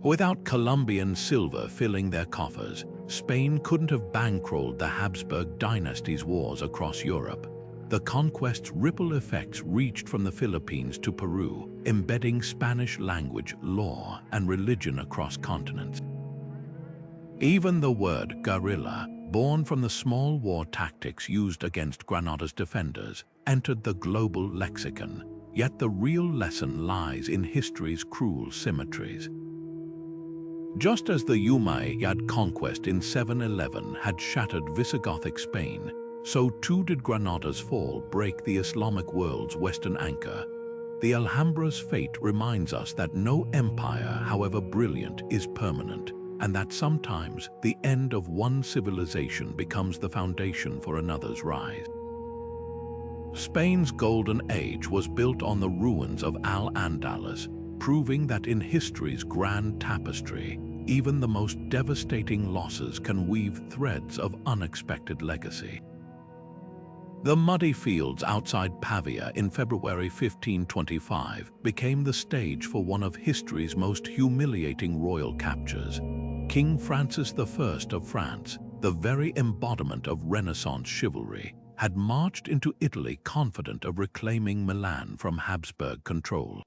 Without Columbian silver filling their coffers, Spain couldn't have bankrolled the Habsburg dynasty's wars across Europe. The conquest's ripple effects reached from the Philippines to Peru, embedding Spanish language, law, and religion across continents. Even the word guerrilla, born from the small war tactics used against Granada's defenders, entered the global lexicon, yet the real lesson lies in history's cruel symmetries. Just as the Umayyad conquest in 711 had shattered Visigothic Spain, so too did Granada's fall break the Islamic world's western anchor. The Alhambra's fate reminds us that no empire, however brilliant, is permanent, and that sometimes the end of one civilization becomes the foundation for another's rise. Spain's golden age was built on the ruins of Al-Andalus, proving that in history's grand tapestry, even the most devastating losses can weave threads of unexpected legacy. The muddy fields outside Pavia in February 1525 became the stage for one of history's most humiliating royal captures. King Francis I of France, the very embodiment of Renaissance chivalry, had marched into Italy confident of reclaiming Milan from Habsburg control.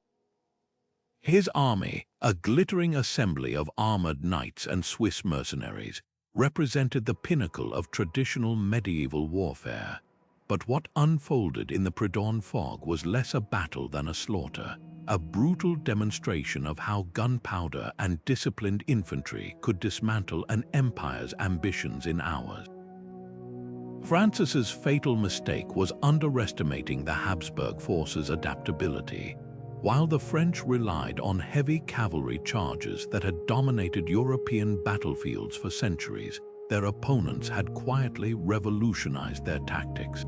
His army, a glittering assembly of armored knights and Swiss mercenaries, represented the pinnacle of traditional medieval warfare. But what unfolded in the pre-dawn fog was less a battle than a slaughter, a brutal demonstration of how gunpowder and disciplined infantry could dismantle an empire's ambitions in hours. Francis's fatal mistake was underestimating the Habsburg forces' adaptability. While the French relied on heavy cavalry charges that had dominated European battlefields for centuries, their opponents had quietly revolutionized their tactics.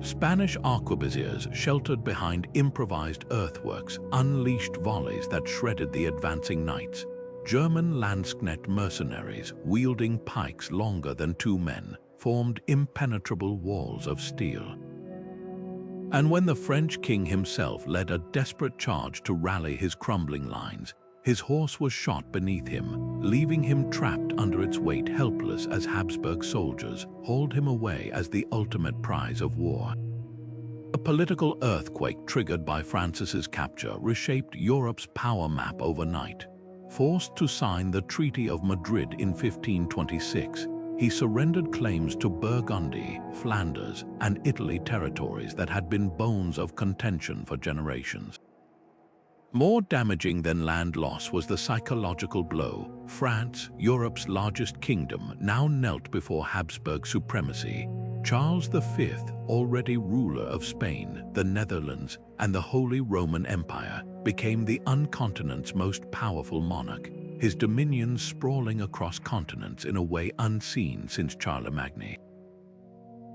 Spanish arquebusiers sheltered behind improvised earthworks unleashed volleys that shredded the advancing knights. German Landsknecht mercenaries, wielding pikes longer than 2 men, formed impenetrable walls of steel. And when the French king himself led a desperate charge to rally his crumbling lines, his horse was shot beneath him, leaving him trapped under its weight, helpless as Habsburg soldiers hauled him away as the ultimate prize of war. A political earthquake triggered by Francis's capture reshaped Europe's power map overnight. Forced to sign the Treaty of Madrid in 1526, he surrendered claims to Burgundy, Flanders, and Italy, territories that had been bones of contention for generations. More damaging than land loss was the psychological blow. France, Europe's largest kingdom, now knelt before Habsburg supremacy. Charles V, already ruler of Spain, the Netherlands, and the Holy Roman Empire, became the uncontinent's most powerful monarch, his dominions sprawling across continents in a way unseen since Charlemagne.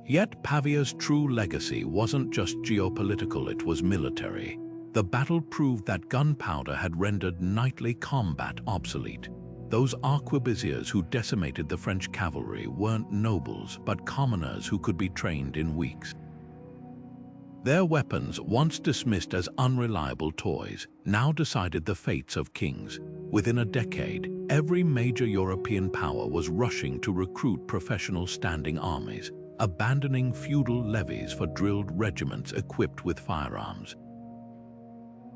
Yet Pavia's true legacy wasn't just geopolitical, it was military. The battle proved that gunpowder had rendered knightly combat obsolete. Those arquebusiers who decimated the French cavalry weren't nobles, but commoners who could be trained in weeks. Their weapons, once dismissed as unreliable toys, now decided the fates of kings. Within a decade, every major European power was rushing to recruit professional standing armies, abandoning feudal levies for drilled regiments equipped with firearms.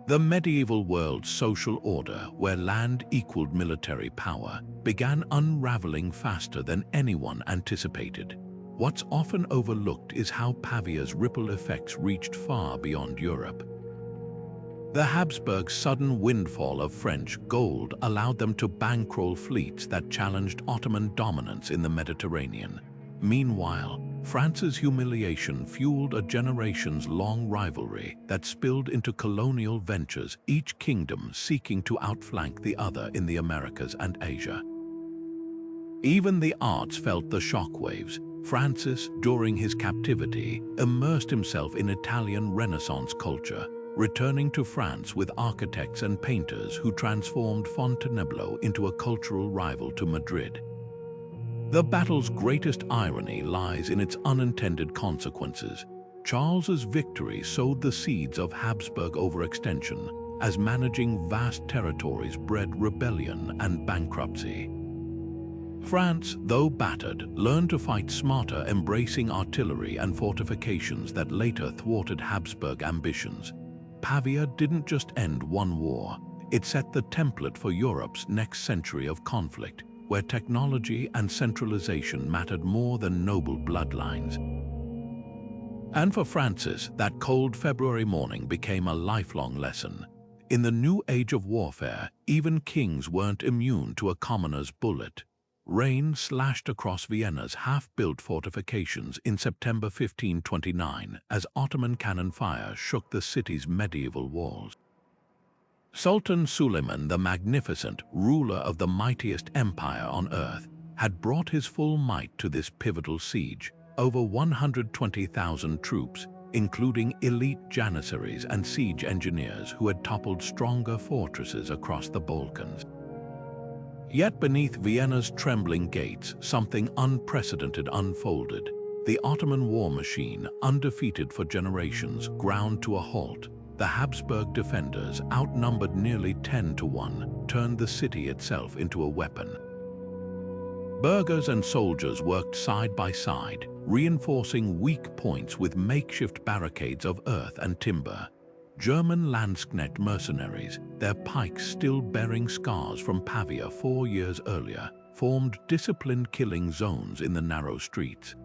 The medieval world's social order, where land equaled military power, began unraveling faster than anyone anticipated. What's often overlooked is how Pavia's ripple effects reached far beyond Europe. The Habsburgs' sudden windfall of French gold allowed them to bankroll fleets that challenged Ottoman dominance in the Mediterranean. Meanwhile, France's humiliation fueled a generations-long rivalry that spilled into colonial ventures, each kingdom seeking to outflank the other in the Americas and Asia. Even the arts felt the shockwaves. Francis, during his captivity, immersed himself in Italian Renaissance culture, returning to France with architects and painters who transformed Fontainebleau into a cultural rival to Madrid. The battle's greatest irony lies in its unintended consequences. Charles's victory sowed the seeds of Habsburg overextension, as managing vast territories bred rebellion and bankruptcy. France, though battered, learned to fight smarter, embracing artillery and fortifications that later thwarted Habsburg ambitions. Pavia didn't just end one war, it set the template for Europe's next century of conflict, where technology and centralization mattered more than noble bloodlines. And for Francis, that cold February morning became a lifelong lesson. In the new age of warfare, even kings weren't immune to a commoner's bullet. Rain slashed across Vienna's half-built fortifications in September 1529 as Ottoman cannon fire shook the city's medieval walls. Sultan Suleiman the Magnificent, ruler of the mightiest empire on earth, had brought his full might to this pivotal siege. Over 120,000 troops, including elite janissaries and siege engineers who had toppled stronger fortresses across the Balkans. Yet beneath Vienna's trembling gates, something unprecedented unfolded. The Ottoman war machine, undefeated for generations, ground to a halt. The Habsburg defenders, outnumbered nearly 10-1, turned the city itself into a weapon. Burghers and soldiers worked side by side, reinforcing weak points with makeshift barricades of earth and timber. German Landsknecht mercenaries, their pikes still bearing scars from Pavia 4 years earlier, formed disciplined killing zones in the narrow streets.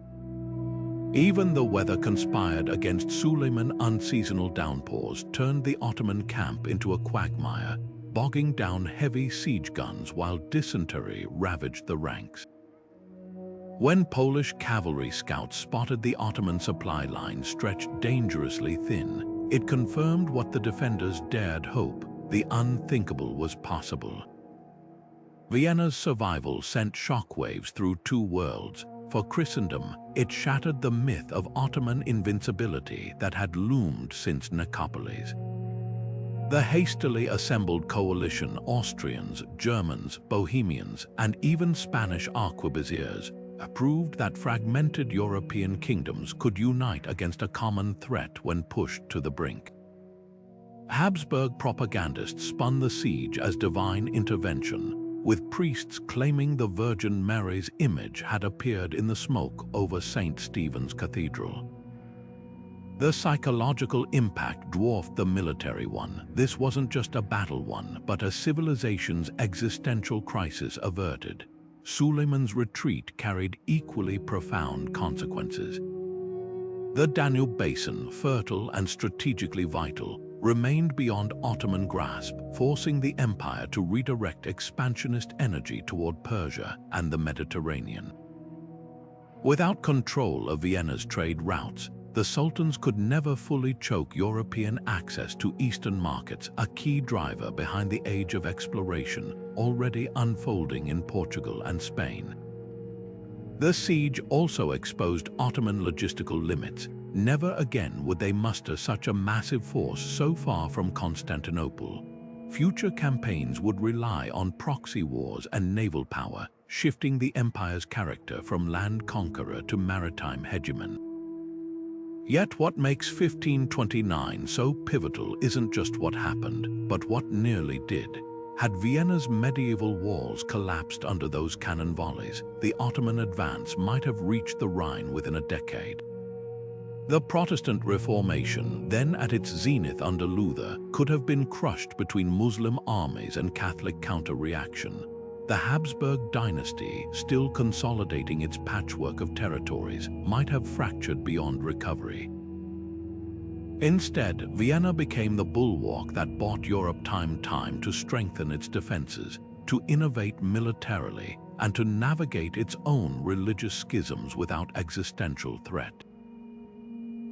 Even the weather conspired against Suleiman. Unseasonal downpours turned the Ottoman camp into a quagmire, bogging down heavy siege guns while dysentery ravaged the ranks. When Polish cavalry scouts spotted the Ottoman supply line stretched dangerously thin, it confirmed what the defenders dared hope: the unthinkable was possible. Vienna's survival sent shockwaves through two worlds. For Christendom, it shattered the myth of Ottoman invincibility that had loomed since Nicopolis. The hastily assembled coalition, Austrians, Germans, Bohemians, and even Spanish arquebusiers, proved that fragmented European kingdoms could unite against a common threat when pushed to the brink. Habsburg propagandists spun the siege as divine intervention, with priests claiming the Virgin Mary's image had appeared in the smoke over St. Stephen's Cathedral. The psychological impact dwarfed the military one. This wasn't just a battle won, but a civilization's existential crisis averted. Suleiman's retreat carried equally profound consequences. The Danube basin, fertile and strategically vital, remained beyond Ottoman grasp, forcing the empire to redirect expansionist energy toward Persia and the Mediterranean. Without control of Vienna's trade routes, the sultans could never fully choke European access to Eastern markets, a key driver behind the age of exploration already unfolding in Portugal and Spain. The siege also exposed Ottoman logistical limits. Never again would they muster such a massive force so far from Constantinople. Future campaigns would rely on proxy wars and naval power, shifting the empire's character from land conqueror to maritime hegemon. Yet what makes 1529 so pivotal isn't just what happened, but what nearly did. Had Vienna's medieval walls collapsed under those cannon volleys, the Ottoman advance might have reached the Rhine within a decade. The Protestant Reformation, then at its zenith under Luther, could have been crushed between Muslim armies and Catholic counter-reaction. The Habsburg dynasty, still consolidating its patchwork of territories, might have fractured beyond recovery. Instead, Vienna became the bulwark that bought Europe time to strengthen its defenses, to innovate militarily, and to navigate its own religious schisms without existential threat.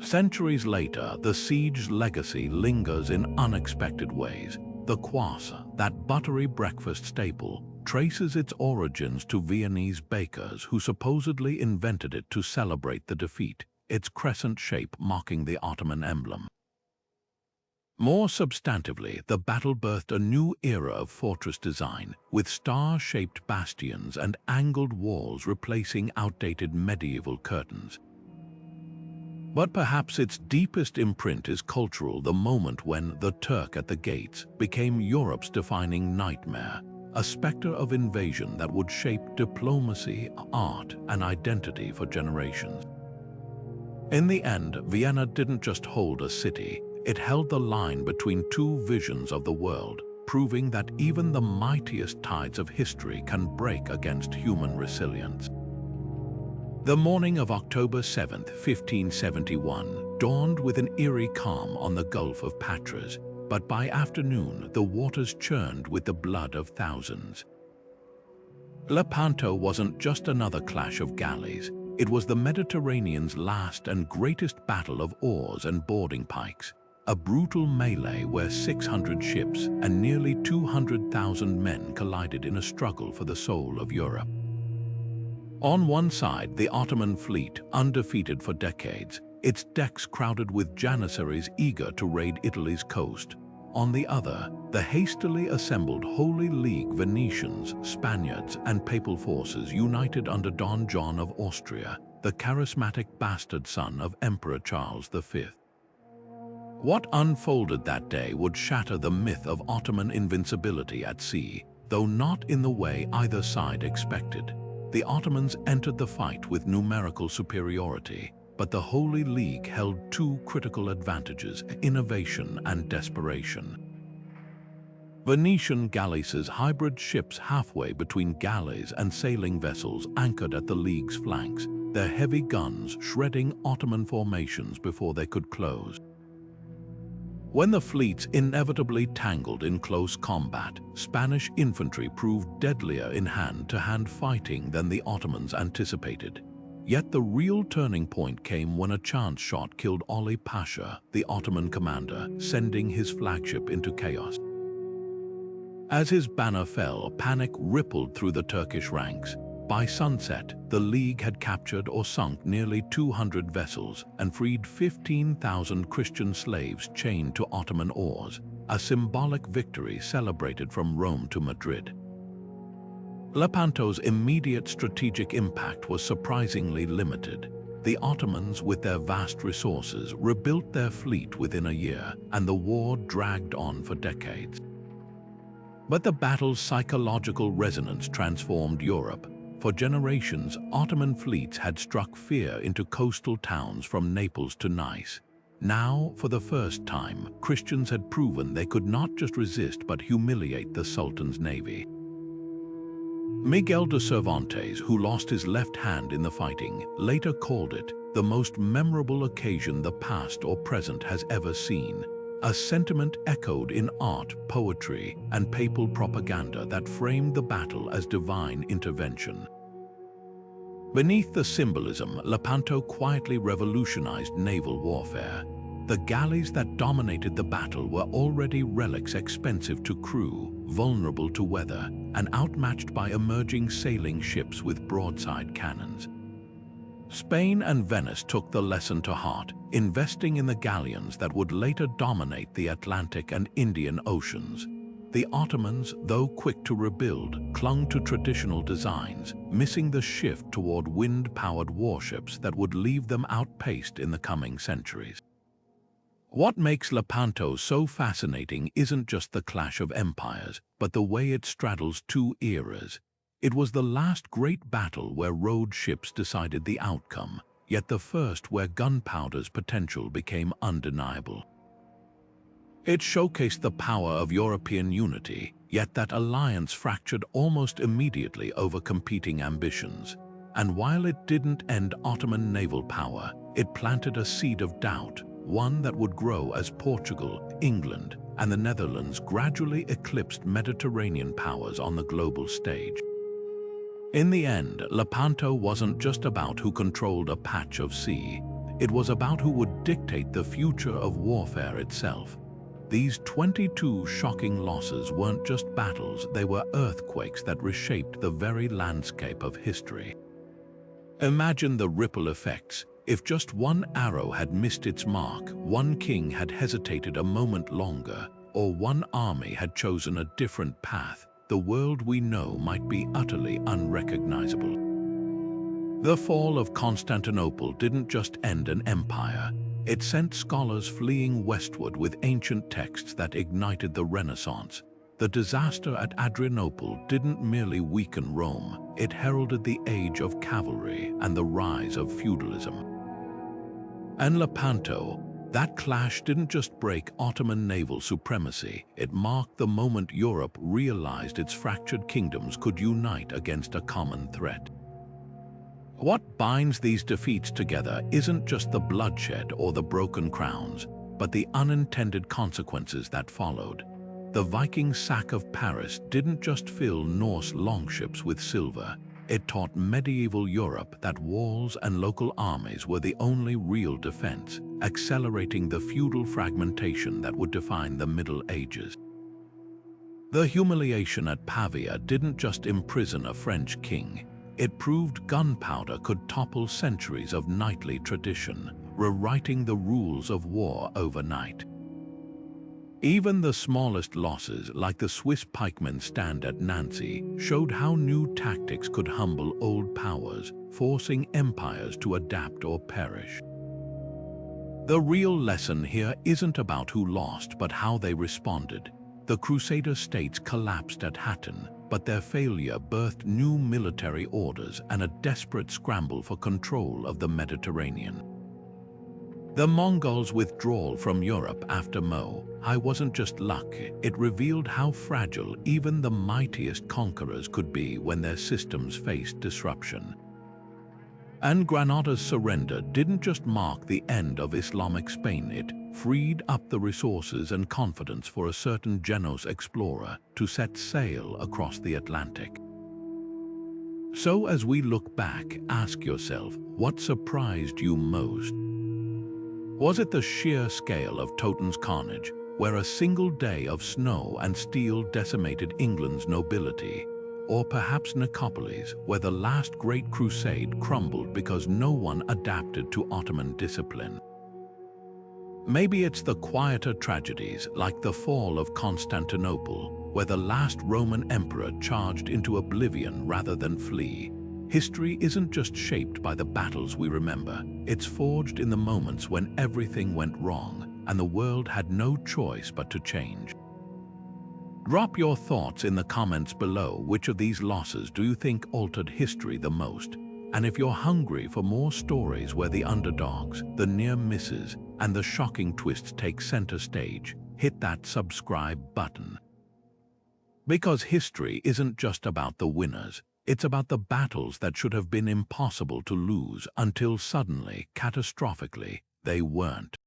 Centuries later, the siege's legacy lingers in unexpected ways. The kvass, that buttery breakfast staple, traces its origins to Viennese bakers who supposedly invented it to celebrate the defeat, its crescent shape mocking the Ottoman emblem. More substantively, the battle birthed a new era of fortress design, with star-shaped bastions and angled walls replacing outdated medieval curtains. But perhaps its deepest imprint is cultural, the moment when the Turk at the gates became Europe's defining nightmare, a specter of invasion that would shape diplomacy, art, and identity for generations. In the end, Vienna didn't just hold a city, it held the line between two visions of the world, proving that even the mightiest tides of history can break against human resilience. The morning of October 7, 1571, dawned with an eerie calm on the Gulf of Patras, but by afternoon the waters churned with the blood of thousands. Lepanto wasn't just another clash of galleys, it was the Mediterranean's last and greatest battle of oars and boarding pikes, a brutal melee where 600 ships and nearly 200,000 men collided in a struggle for the soul of Europe. On one side, the Ottoman fleet, undefeated for decades, its decks crowded with janissaries eager to raid Italy's coast. On the other, the hastily assembled Holy League Venetians, Spaniards, and papal forces united under Don John of Austria, the charismatic bastard son of Emperor Charles V. What unfolded that day would shatter the myth of Ottoman invincibility at sea, though not in the way either side expected. The Ottomans entered the fight with numerical superiority, but the Holy League held two critical advantages: innovation and desperation. Venetian galleasses, hybrid ships halfway between galleys and sailing vessels, anchored at the League's flanks, their heavy guns shredding Ottoman formations before they could close. When the fleets inevitably tangled in close combat, Spanish infantry proved deadlier in hand-to-hand fighting than the Ottomans anticipated. Yet the real turning point came when a chance shot killed Ali Pasha, the Ottoman commander, sending his flagship into chaos. As his banner fell, panic rippled through the Turkish ranks. By sunset, the League had captured or sunk nearly 200 vessels and freed 15,000 Christian slaves chained to Ottoman oars, a symbolic victory celebrated from Rome to Madrid. Lepanto's immediate strategic impact was surprisingly limited. The Ottomans, with their vast resources, rebuilt their fleet within a year, and the war dragged on for decades. But the battle's psychological resonance transformed Europe. For generations, Ottoman fleets had struck fear into coastal towns from Naples to Nice. Now, for the first time, Christians had proven they could not just resist but humiliate the Sultan's navy. Miguel de Cervantes, who lost his left hand in the fighting, later called it the most memorable occasion the past or present has ever seen, a sentiment echoed in art, poetry, and papal propaganda that framed the battle as divine intervention. Beneath the symbolism, Lepanto quietly revolutionized naval warfare. The galleys that dominated the battle were already relics expensive to crew, vulnerable to weather, and outmatched by emerging sailing ships with broadside cannons. Spain and Venice took the lesson to heart, investing in the galleons that would later dominate the Atlantic and Indian Oceans. The Ottomans, though quick to rebuild, clung to traditional designs, missing the shift toward wind-powered warships that would leave them outpaced in the coming centuries. What makes Lepanto so fascinating isn't just the clash of empires, but the way it straddles two eras. It was the last great battle where rowed ships decided the outcome, yet the first where gunpowder's potential became undeniable. It showcased the power of European unity, yet that alliance fractured almost immediately over competing ambitions. And while it didn't end Ottoman naval power, it planted a seed of doubt, one that would grow as Portugal, England, and the Netherlands gradually eclipsed Mediterranean powers on the global stage. In the end, Lepanto wasn't just about who controlled a patch of sea. It was about who would dictate the future of warfare itself. These 22 shocking losses weren't just battles, they were earthquakes that reshaped the very landscape of history. Imagine the ripple effects. If just one arrow had missed its mark, one king had hesitated a moment longer, or one army had chosen a different path, the world we know might be utterly unrecognizable. The fall of Constantinople didn't just end an empire. It sent scholars fleeing westward with ancient texts that ignited the Renaissance. The disaster at Adrianople didn't merely weaken Rome, it heralded the age of cavalry and the rise of feudalism. And Lepanto, that clash didn't just break Ottoman naval supremacy, it marked the moment Europe realized its fractured kingdoms could unite against a common threat. What binds these defeats together isn't just the bloodshed or the broken crowns, but the unintended consequences that followed. The Viking sack of Paris didn't just fill Norse longships with silver, it taught medieval Europe that walls and local armies were the only real defense, accelerating the feudal fragmentation that would define the Middle Ages. The humiliation at Pavia didn't just imprison a French king, it proved gunpowder could topple centuries of knightly tradition, rewriting the rules of war overnight. Even the smallest losses, like the Swiss pikemen's stand at Nancy, showed how new tactics could humble old powers, forcing empires to adapt or perish. The real lesson here isn't about who lost, but how they responded. The Crusader states collapsed at Hattin, but their failure birthed new military orders and a desperate scramble for control of the Mediterranean. The Mongols' withdrawal from Europe after Moai wasn't just luck, it revealed how fragile even the mightiest conquerors could be when their systems faced disruption. And Granada's surrender didn't just mark the end of Islamic Spain, it freed up the resources and confidence for a certain Genoese explorer to set sail across the Atlantic. So as we look back, ask yourself, what surprised you most? Was it the sheer scale of Toten's carnage, where a single day of snow and steel decimated England's nobility? Or perhaps Nicopolis, where the last great crusade crumbled because no one adapted to Ottoman discipline? Maybe it's the quieter tragedies like the Fall of Constantinople, where the last Roman emperor charged into oblivion rather than flee. History isn't just shaped by the battles we remember, it's forged in the moments when everything went wrong and the world had no choice but to change. Drop your thoughts in the comments below. Which of these losses do you think altered history the most? And if you're hungry for more stories where the underdogs, the near misses, and the shocking twists take center stage, hit that subscribe button. Because history isn't just about the winners, it's about the battles that should have been impossible to lose until suddenly, catastrophically, they weren't.